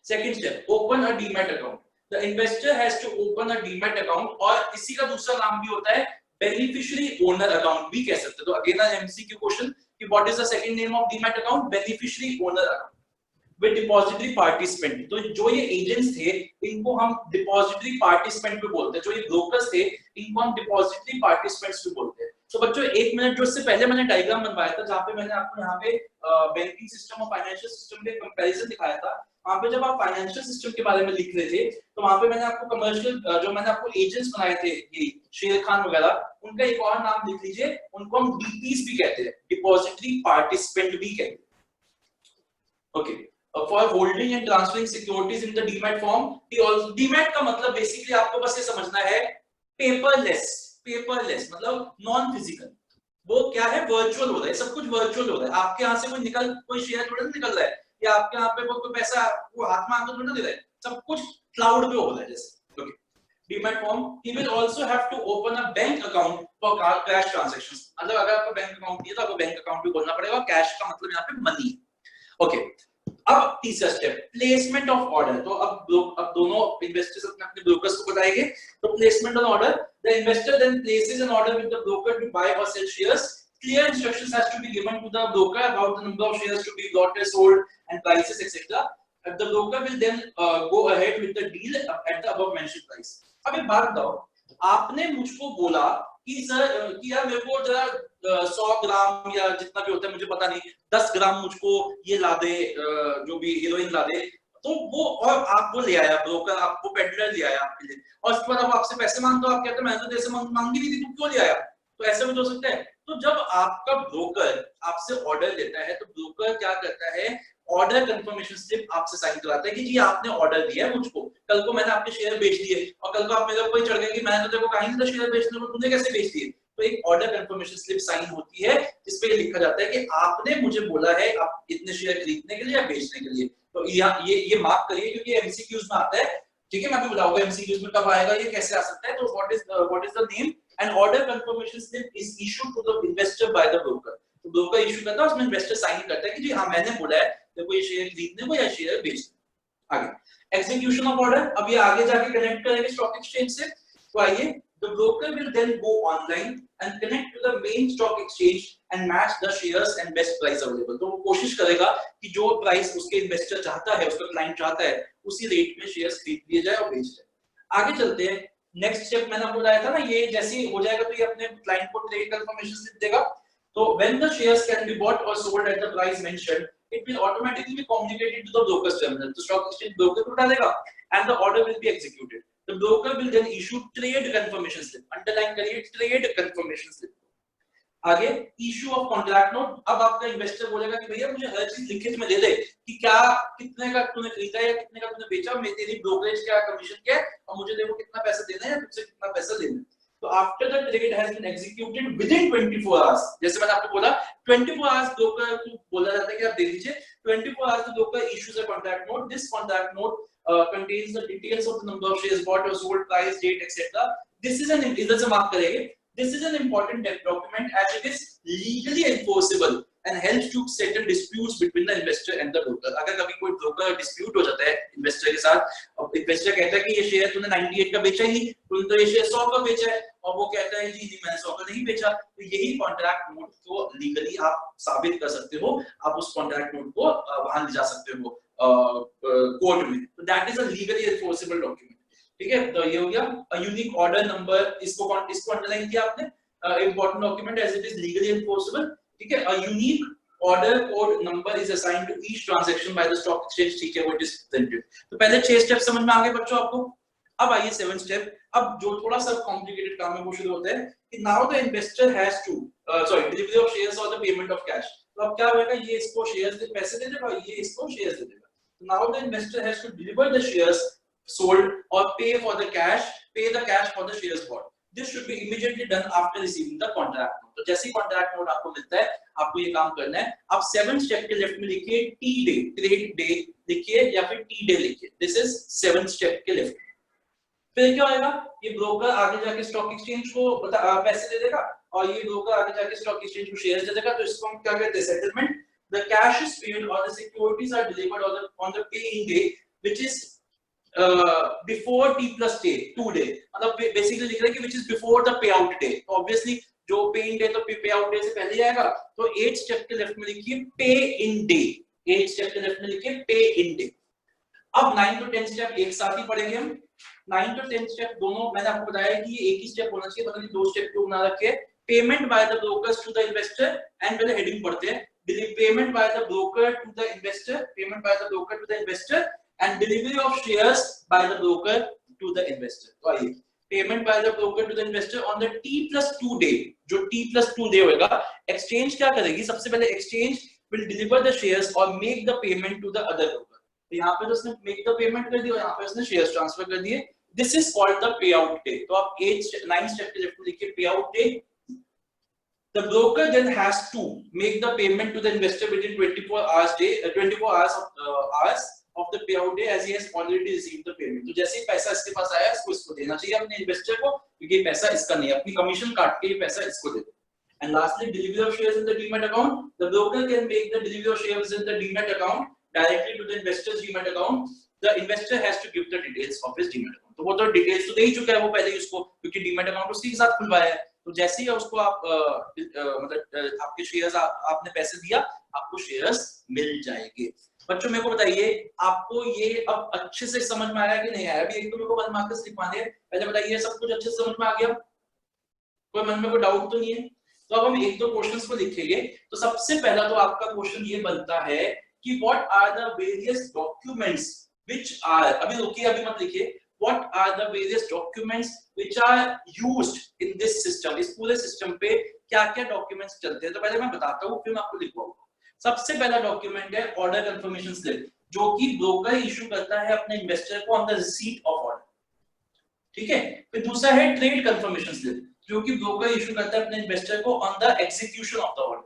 Second step, open a demat account. The investor has to open a demat account, और इसी का दूसरा नाम भी होता है बेनिफिशियरी ओनर अकाउंट भी कह सकते हो। तो अगेन एमसीक्यू क्वेश्चन कि what is the second name of demat account, beneficiary owner account with depository participant. तो जो ये एजेंट्स थे इनको हम डिपॉजिटरी पार्टिसिपेंट भी बोलते हैं, जो ये ब्रोकर्स थे इनको हम डिपॉजिटरी पार्टिसिपेंट्स भी बोलते हैं। तो बच्चों 1 मिनट जो इससे पहले मैंने डायग्राम बनवाया था जहां पे मैंने आपको यहाँ पे बैंकिंग सिस्टम और फाइनेंशियल सिस्टम के कंपैरिजन दिखाया था, वहां पे जब आप फाइनेंशियल सिस्टम के बारे में लिख रहे थे तो वहां पे मैंने आपको कमर्शियल जो मैंने आपको एजेंट्स बनाए थे ये शेर खान वगैरह, उनका एक और नाम लिख लीजिए, उनको हम डीपीस भी कहते हैं, डिपॉजिटरी पार्टिसिपेंट भी कहते हैं। Okay, for holding and transferring securities in the demat form, demat का मतलब बेसिकली आपको बस ये समझना है पेपरलेस मतलब नॉन फिजिकल। वो क्या है, वर्चुअल हो रहा है, सब कुछ वर्चुअल हो रहा है। आपके यहाँ से कोई शेयर थोड़ा निकल रहा है, या आपके यहाँ पे कोई पैसा वो हाथ में आकर थोड़ा दे रहा है, सब कुछ क्लाउड पे हो रहा है जैसे। Okay, demat form, he will also have to open a bank account for cash transactions। मतलब अगर आपका बैंक अकाउंट नहीं है तो आपको बैंक अकाउंट भी खोलना पड़ेगा। कैश का मतलब यहाँ पे मनी। ओके, अब तीसरा स्टेप, प्लेसमेंट ऑफ ऑर्डर। तो अब दोनों इन्वेस्टर्स अपने ब्रोकर्स को बताएंगे। तो placement of order, the investor then places an order with the broker to buy or sell shares. Clear instructions has to be given to the broker about the number of shares to be bought or sold and prices etc. The broker will then go ahead with the deal at the above mentioned price। अब एक बात बताओ, आपने मुझको बोला कि sir कि यार मेरे को जरा 100 ग्राम या जितना भी होता है मुझे पता नहीं, 10 ग्राम मुझको ये ला दे, जो भी हीरोइन ला दे। तो वो और आप वो ले आया ब्रोकर, आपको पेडलर ले आया आपके लिए, और उसके बाद आप आपसे पैसे मांगते हो, आप कहते हैं मैंने तो जैसे मांगी नहीं थी, तू क्यों ले आया? तो ऐसा भी तो हो सकता है। तो जब आपका ब्रोकर आपसे ऑर्डर लेता है तो ब्रोकर क्या करता है, ऑर्डर कंफर्मेशन स्लिप आपसे साइन कराता है कि जी आपने ऑर्डर दिया है मुझको, कल को मैंने आपके शेयर बेच दिए, और कल को आप मेरे ऊपर चढ़ गए कि मैंने तो तेरे को कहा नहीं था शेयर बेचने को, तूने कैसे बेच दिए। तो एक ऑर्डर कंफर्मेशन स्लिप साइन होती है जिसपे ये लिखा जाता है कि आपने मुझे बोला है आप इतने शेयर खरीदने के लिए या बेचने के लिए। तो ये मार्क करिए क्योंकि एमसीक्यूज में आता है, ठीक है। मैं अभी बताऊंगा एमसीक्यूज में कब आएगा, ये कैसे आ सकता है। तो what is the name and order confirmation slip is issued to the investor by the broker. तो ब्रोकर इशू करता है, उसमें इन्वेस्टर साइन करता है कि जी हाँ मैंने बोला है देखो ये शेयर खरीदने को या शेयर बेचने। आगे एग्जीक्यूशन ऑफ ऑर्डर, अब ये आगे जाके कनेक्ट करेंगे स्टॉक एक्सचेंज से। तो आइए, the broker will then go online and connect to the main stock exchange and match the shares and best price available। तो वो कोशिश करेगा कि जो प्राइस उसके इन्वेस्टर चाहता है, उसका क्लाइंट चाहता है, उसी रेट में शेयर्स खरीद लिए जाए और बेच जाए। आगे चलते हैं, नेक्स्ट स्टेप मैंने आपको बताया था ना, ये जैसे ही हो जाएगा तो ये अपने क्लाइंट को ट्रेड कंफर्मेशन स्लिप देगा। तो when the shares can be bought or sold at the price mentioned, it will automatically be communicated to the broker's terminal। तो स्टॉक एक्सचेंज ब्रोकर को डालेगा and the order will be executed। The broker will then issue trade confirmation slip, underline करिए trade confirmation slip। आगे issue of contract note, अब आपका investor बोलेगा कि भैया मुझे हर चीज लिखित में दे दे कि क्या कितने का तूने खरीदा या कितने का तूने बेचा, मैं तेरी ब्रोकरेज क्या कमीशन क्या है, और मुझे देखो कितना पैसा देना है या तुझसे कितना पैसा लेना है। तो after the trade has been executed within 24 hours, जैसे मैंने आपको बोला 24 hours ब्रोकर को बोला जाता है कि आप दे दीजिए। 24 hours the broker issues a contract note। This contract note contains the details of the number of shares bought or sold, price, date, etc. This is an इधर से मार्क करेंगे, this is an important document as it is legally enforceable and helps to settle disputes between the investor and the broker। अगर कभी कोई broker dispute हो जाता है investor के साथ, और इन्वेस्टर कहता है कि ये शेयर तूने 98 का बेचा ही नहीं, तूने तो ये शेयर 100 का बेचा है, और वो कहता है जी नहीं मैंने 100 का नहीं बेचा। तो यही कॉन्ट्रैक्ट नोट को लीगली आप साबित कर सकते हो, आप उस कॉन्ट्रैक्ट नोट को वहां ले जा सकते हो कोर्ट में। तो that is a legally enforceable document, ठीक है। तो ये हो गया अ यूनिक ऑर्डर नंबर, इसको अंडरलाइन किया आपने, important document as it is legally enforceable, ठीक है। A unique order code number is assigned to each transaction by the stock exchange, ठीक है, what is presented। तो पहले 6 स्टेप समझ में आ गए बच्चों आपको। अब आइए 7 स्टेप। अब जो थोड़ा सा कॉम्प्लिकेटेड काम है वो शुरू होता है कि now the investor has to delivery of shares or the payment of cash। तो अब क्या होगा, ये इसको शेयर्स दे पैसे दे देगा, ये इसको शेयर्स दे देगा। now the investor has to deliver the shares sold or pay the cash for the shares bought। This should be immediately done after receiving the contract note। तो जैसे ही contract note आपको मिलता है, आपको ये काम करना है। आप 7 स्टेप के लेफ्ट में लिखिए T डे, ट्रेड डे लिखिए या फिर T डे लिखिए। दिस इज 7 स्टेप के लेफ्ट। फिर क्या होगा, ये ब्रोकर आगे जाके स्टॉक एक्सचेंज को पैसे दे देगा और ये ब्रोकर आगे जाके स्टॉक एक्सचेंज को शेयर्स दे देगा। तो इसको हम क्या कहते हैं, settlement. The cash is paid or the securities are delivered on the paying day, which is before T plus day 2 day। मतलब बेसिकली लिख रहे हैं कि which is before the payout day। तो ऑब्वियसली जो पेइंग डे तो payout day से पहले ही आएगा। तो 8 स्टेप के लेफ्ट में लिखिए पे इन डे। 8 स्टेप के लेफ्ट में लिखिए पे इन डे। अब 9 to 10 स्टेप एक साथ ही पढ़ेंगे हम। 9 to 10 स्टेप दोनों मैंने आपको बताया कि ये एक ही स्टेप होना चाहिए, मतलब 2 स्टेप क्यों बना रखे। Payment by the brokers to the investor and पहले हेडिंग पढ़ते हैं। Payment by the broker to the investor, payment by the broker to the investor and delivery of shares by the broker to the investor। तो आइए, payment by the broker to the investor on the T+2 day। जो T+2 day होगा, exchange क्या करेगी, सबसे पहले exchange will deliver the shares or make the payment to the other broker। तो यहाँ पे तो उसने make the payment कर दी और यहाँ पे उसने shares transfer कर दिए। This is called the payout day। तो आप 9 step के लेफ्ट में लिखिए payout day। The broker then has to make the payment to the investor within 24 hours of the payout day as he has already received the payment। तो जैसे ही पैसा इसके पास आया, इसको देना चाहिए अपने इन्वेस्टर को, क्योंकि पैसा इसका नहीं है, अपनी कमीशन काट के ये पैसा इसको दे दो। And lastly, delivery of shares in the demat account। The broker can make the delivery of shares in the demat account directly to the investor's demat account। The investor has to give the details of his demat account। तो वो तो details तो दे ही चुका है वो पहले ही उसको, क्योंकि demat account उसी के साथ खुलवाया है। तो जैसे ही उसको आप मतलब आपके शेयर्स आपने पैसे दिया, आपको शेयर्स मिल जाएंगे। बच्चों मेरे को बताइए, आपको ये अब अच्छे से समझ में आया कि नहीं आया? अभी एक तो मेरे को 1 मार्क्स लिखवाने हैं, पहले बताइए सब कुछ अच्छे से समझ में आ गया? कोई मन में कोई डाउट तो नहीं है? तो अब हम 1-2 क्वेश्चंस को लिखेंगे। तो सबसे पहला तो आपका क्वेश्चन ये बनता है कि what are the various documents which are, अभी रुकिए, अभी मत लिखिए, what are the various documents which are used in this system. इस पूरे सिस्टम पे क्या-क्या डॉक्यूमेंट्स चलते हैं, तो पहले मैं बताता हूं, फिर मैं आपको लिखवाऊंगा। सबसे पहला डॉक्यूमेंट है ऑर्डर कंफर्मेशन स्लिप, जो कि ब्रोकर इशू करता है अपने इन्वेस्टर को on the receipt of order. ठीक है। फिर दूसरा है ट्रेड कंफर्मेशन स्लिप, जो कि ब्रोकर इशू करता है अपने इन्वेस्टर को on the execution of the order.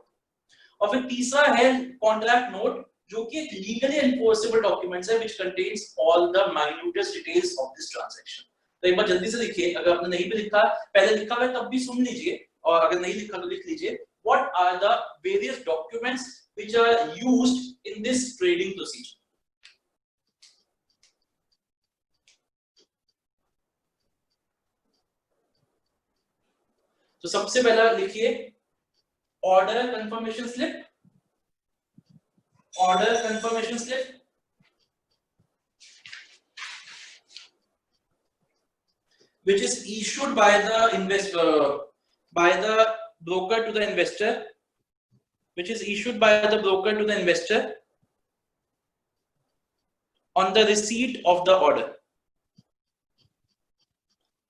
और फिर तीसरा है कॉन्ट्रैक्ट नोट, जो कि एक लीगली एनफोर्सेबल डॉक्यूमेंट्स है which contains all the minutest details of this transaction. तो एक बार जल्दी से लिखिए, अगर आपने नहीं भी लिखा, पहले लिखा हुआ है तब भी सुन लीजिए, और अगर नहीं लिखा तो लिख लीजिए। What are the various documents which are used in this trading procedure। तो सबसे पहला लिखिए order confirmation slip, order confirmation slip, which is issued by the investor, by the broker to the investor, which is issued by the broker to the investor on the receipt of the order,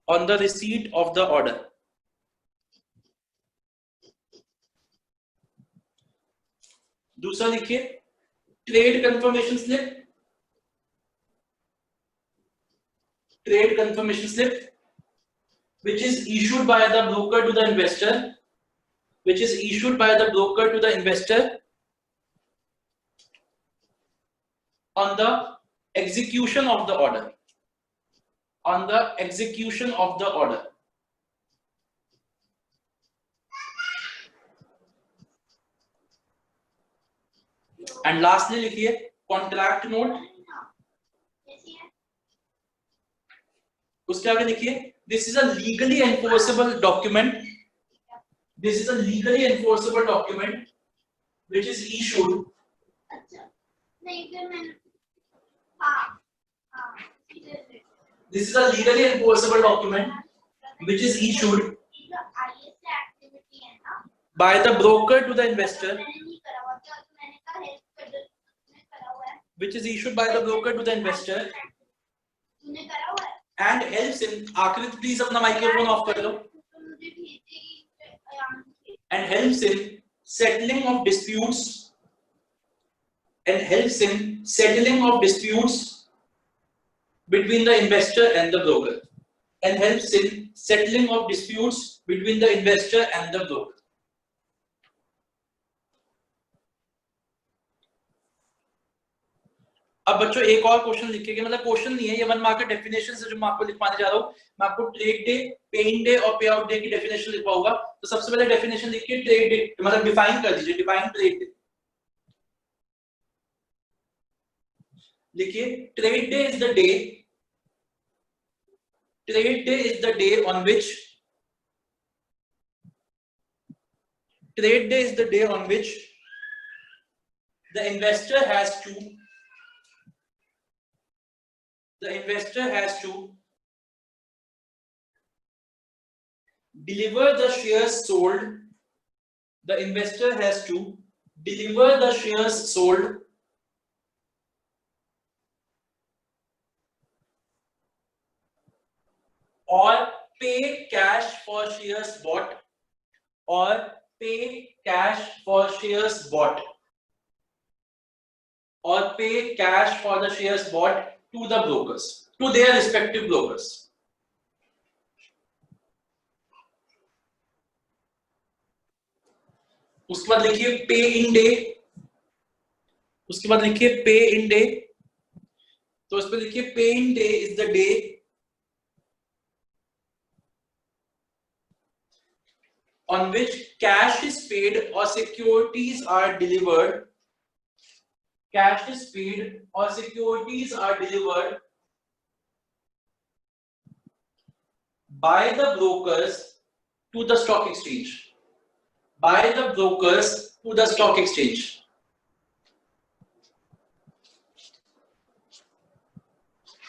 on the receipt of the order। दूसरा लिखिए trade confirmation slip, trade confirmation slip which is issued by the broker to the investor, which is issued by the broker to the investor on the execution of the order, on the execution of the order। and lastly लिखिए contract note, उसके आगे लिखिए this is a legally enforceable document, this is a legally enforceable document which is issued, this is a legally enforceable document which is issued by the broker to the investor, which is issued by the broker to the investor and helps in, आकृति please अपना microphone of कर लो, and helps in settling of disputes between the investor and the broker, and helps in settling of disputes between the investor and the broker. अब बच्चों एक और question लिखेंगे, मतलब question नहीं है ये, 1 मार्क का डेफिनेशन से जो मैं आपको लिखवाने जा रहा हूं, मैं आपको ट्रेड डे, पे इन डे और पे आउट डे की डेफिनेशन लिखवाऊंगा। तो सबसे पहले डेफिनेशन लिखिए, ट्रेड डे मतलब डिफाइन कर दीजिए, डिफाइन ट्रेड डे लिखिए। Trade day is the day on which the investor has to deliver the shares sold. The investor has to deliver the shares sold or pay cash for shares bought, to the brokers, to their respective brokers. उसके बाद लिखिए पे in day, तो उस पर लिखिए पे in day is the day on which cash is paid or securities are delivered, by the brokers to the stock exchange,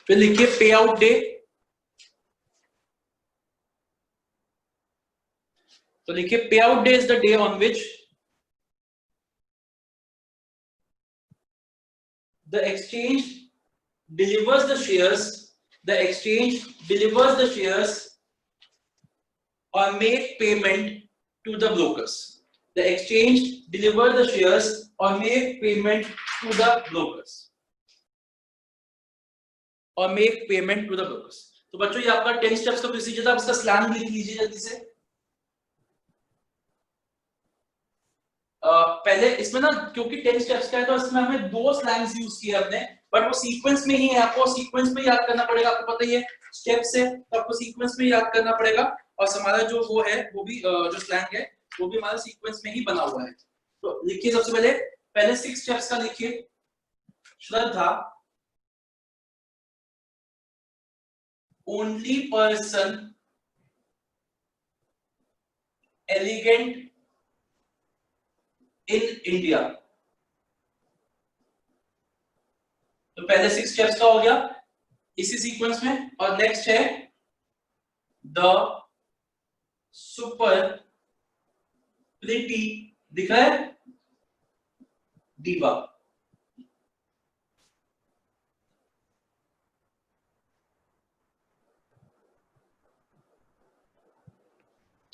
फिर लिखिए पे आउट डे, तो लिखिए पे out day is the day on which the exchange delivers the shares or make payment to the brokers. The exchange delivers the shares or make payment to the brokers. तो बच्चों ये आपका 10 steps का procedure था, इसका slang लिख लीजिए जल्दी से। पहले इसमें ना क्योंकि 10 स्टेप्स का है तो इसमें हमें 2 स्लैंग्स यूज किए हमने, बट वो सीक्वेंस में ही है, आपको सीक्वेंस में याद करना पड़ेगा, आपको पता ही है स्टेप्स है तो आपको सीक्वेंस में याद करना पड़ेगा। और हमारा जो वो है वो भी जो स्लैंग है वो भी हमारा सीक्वेंस में ही बना हुआ है। तो लिखिए सबसे पहले 6 स्टेप्स का लिखिए। श्रद्धा, ओनली पर्सन एलिगेंट इन इंडिया। तो पहले 6 स्टेप्स का हो गया इसी सीक्वेंस में। और नेक्स्ट है द सुपर प्रिटी, दिख रहा है दीवा।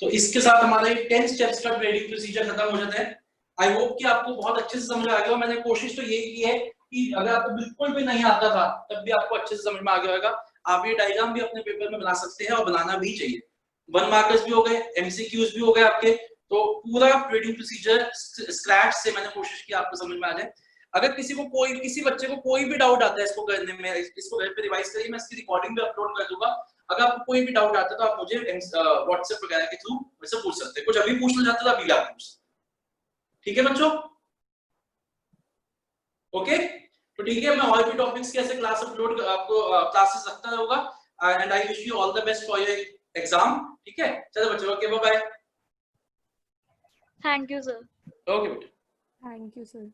तो इसके साथ हमारे 10 स्टेप्स का ट्रेडिंग प्रोसीजर खत्म हो जाता है। आई होप कि आपको बहुत अच्छे से समझ आ गया। मैंने कोशिश तो यही की है कि अगर आपको बिल्कुल भी नहीं आता था तब भी आपको अच्छे से समझ में आ गया होगा। आप ये डायग्राम भी अपने पेपर में बना सकते हैं और बनाना भी चाहिए। 1 मार्कर्स भी हो गए, एमसीक्यूज भी हो गए आपके। तो पूरा ट्रेडिंग प्रोसीजर स्क्रैच से मैंने कोशिश की आपको समझ में आ जाए। अगर किसी बच्चे को कोई भी डाउट आता है इसको करने में, इसको घर पे रिवाइज करिए, मैं इसकी रिकॉर्डिंग भी अपलोड कर दूंगा। अगर आपको कोई भी डाउट आता है तो आप मुझे व्हाट्सएप वगैरह के थ्रू मुझसे पूछ सकते हैं। कुछ अभी पूछना चाहते हो तो अभी आप पूछ सकते हैं। ठीक है बच्चों, ओके तो ठीक है। मैं और भी टॉपिक्स कैसे क्लास अपलोड आपको क्लासेस रखता रहूंगा। And I wish you all the best for your exam. ठीक है चलो बच्चों, okay bye bye. Thank you sir. Okay बेटा, थैंक यू सर।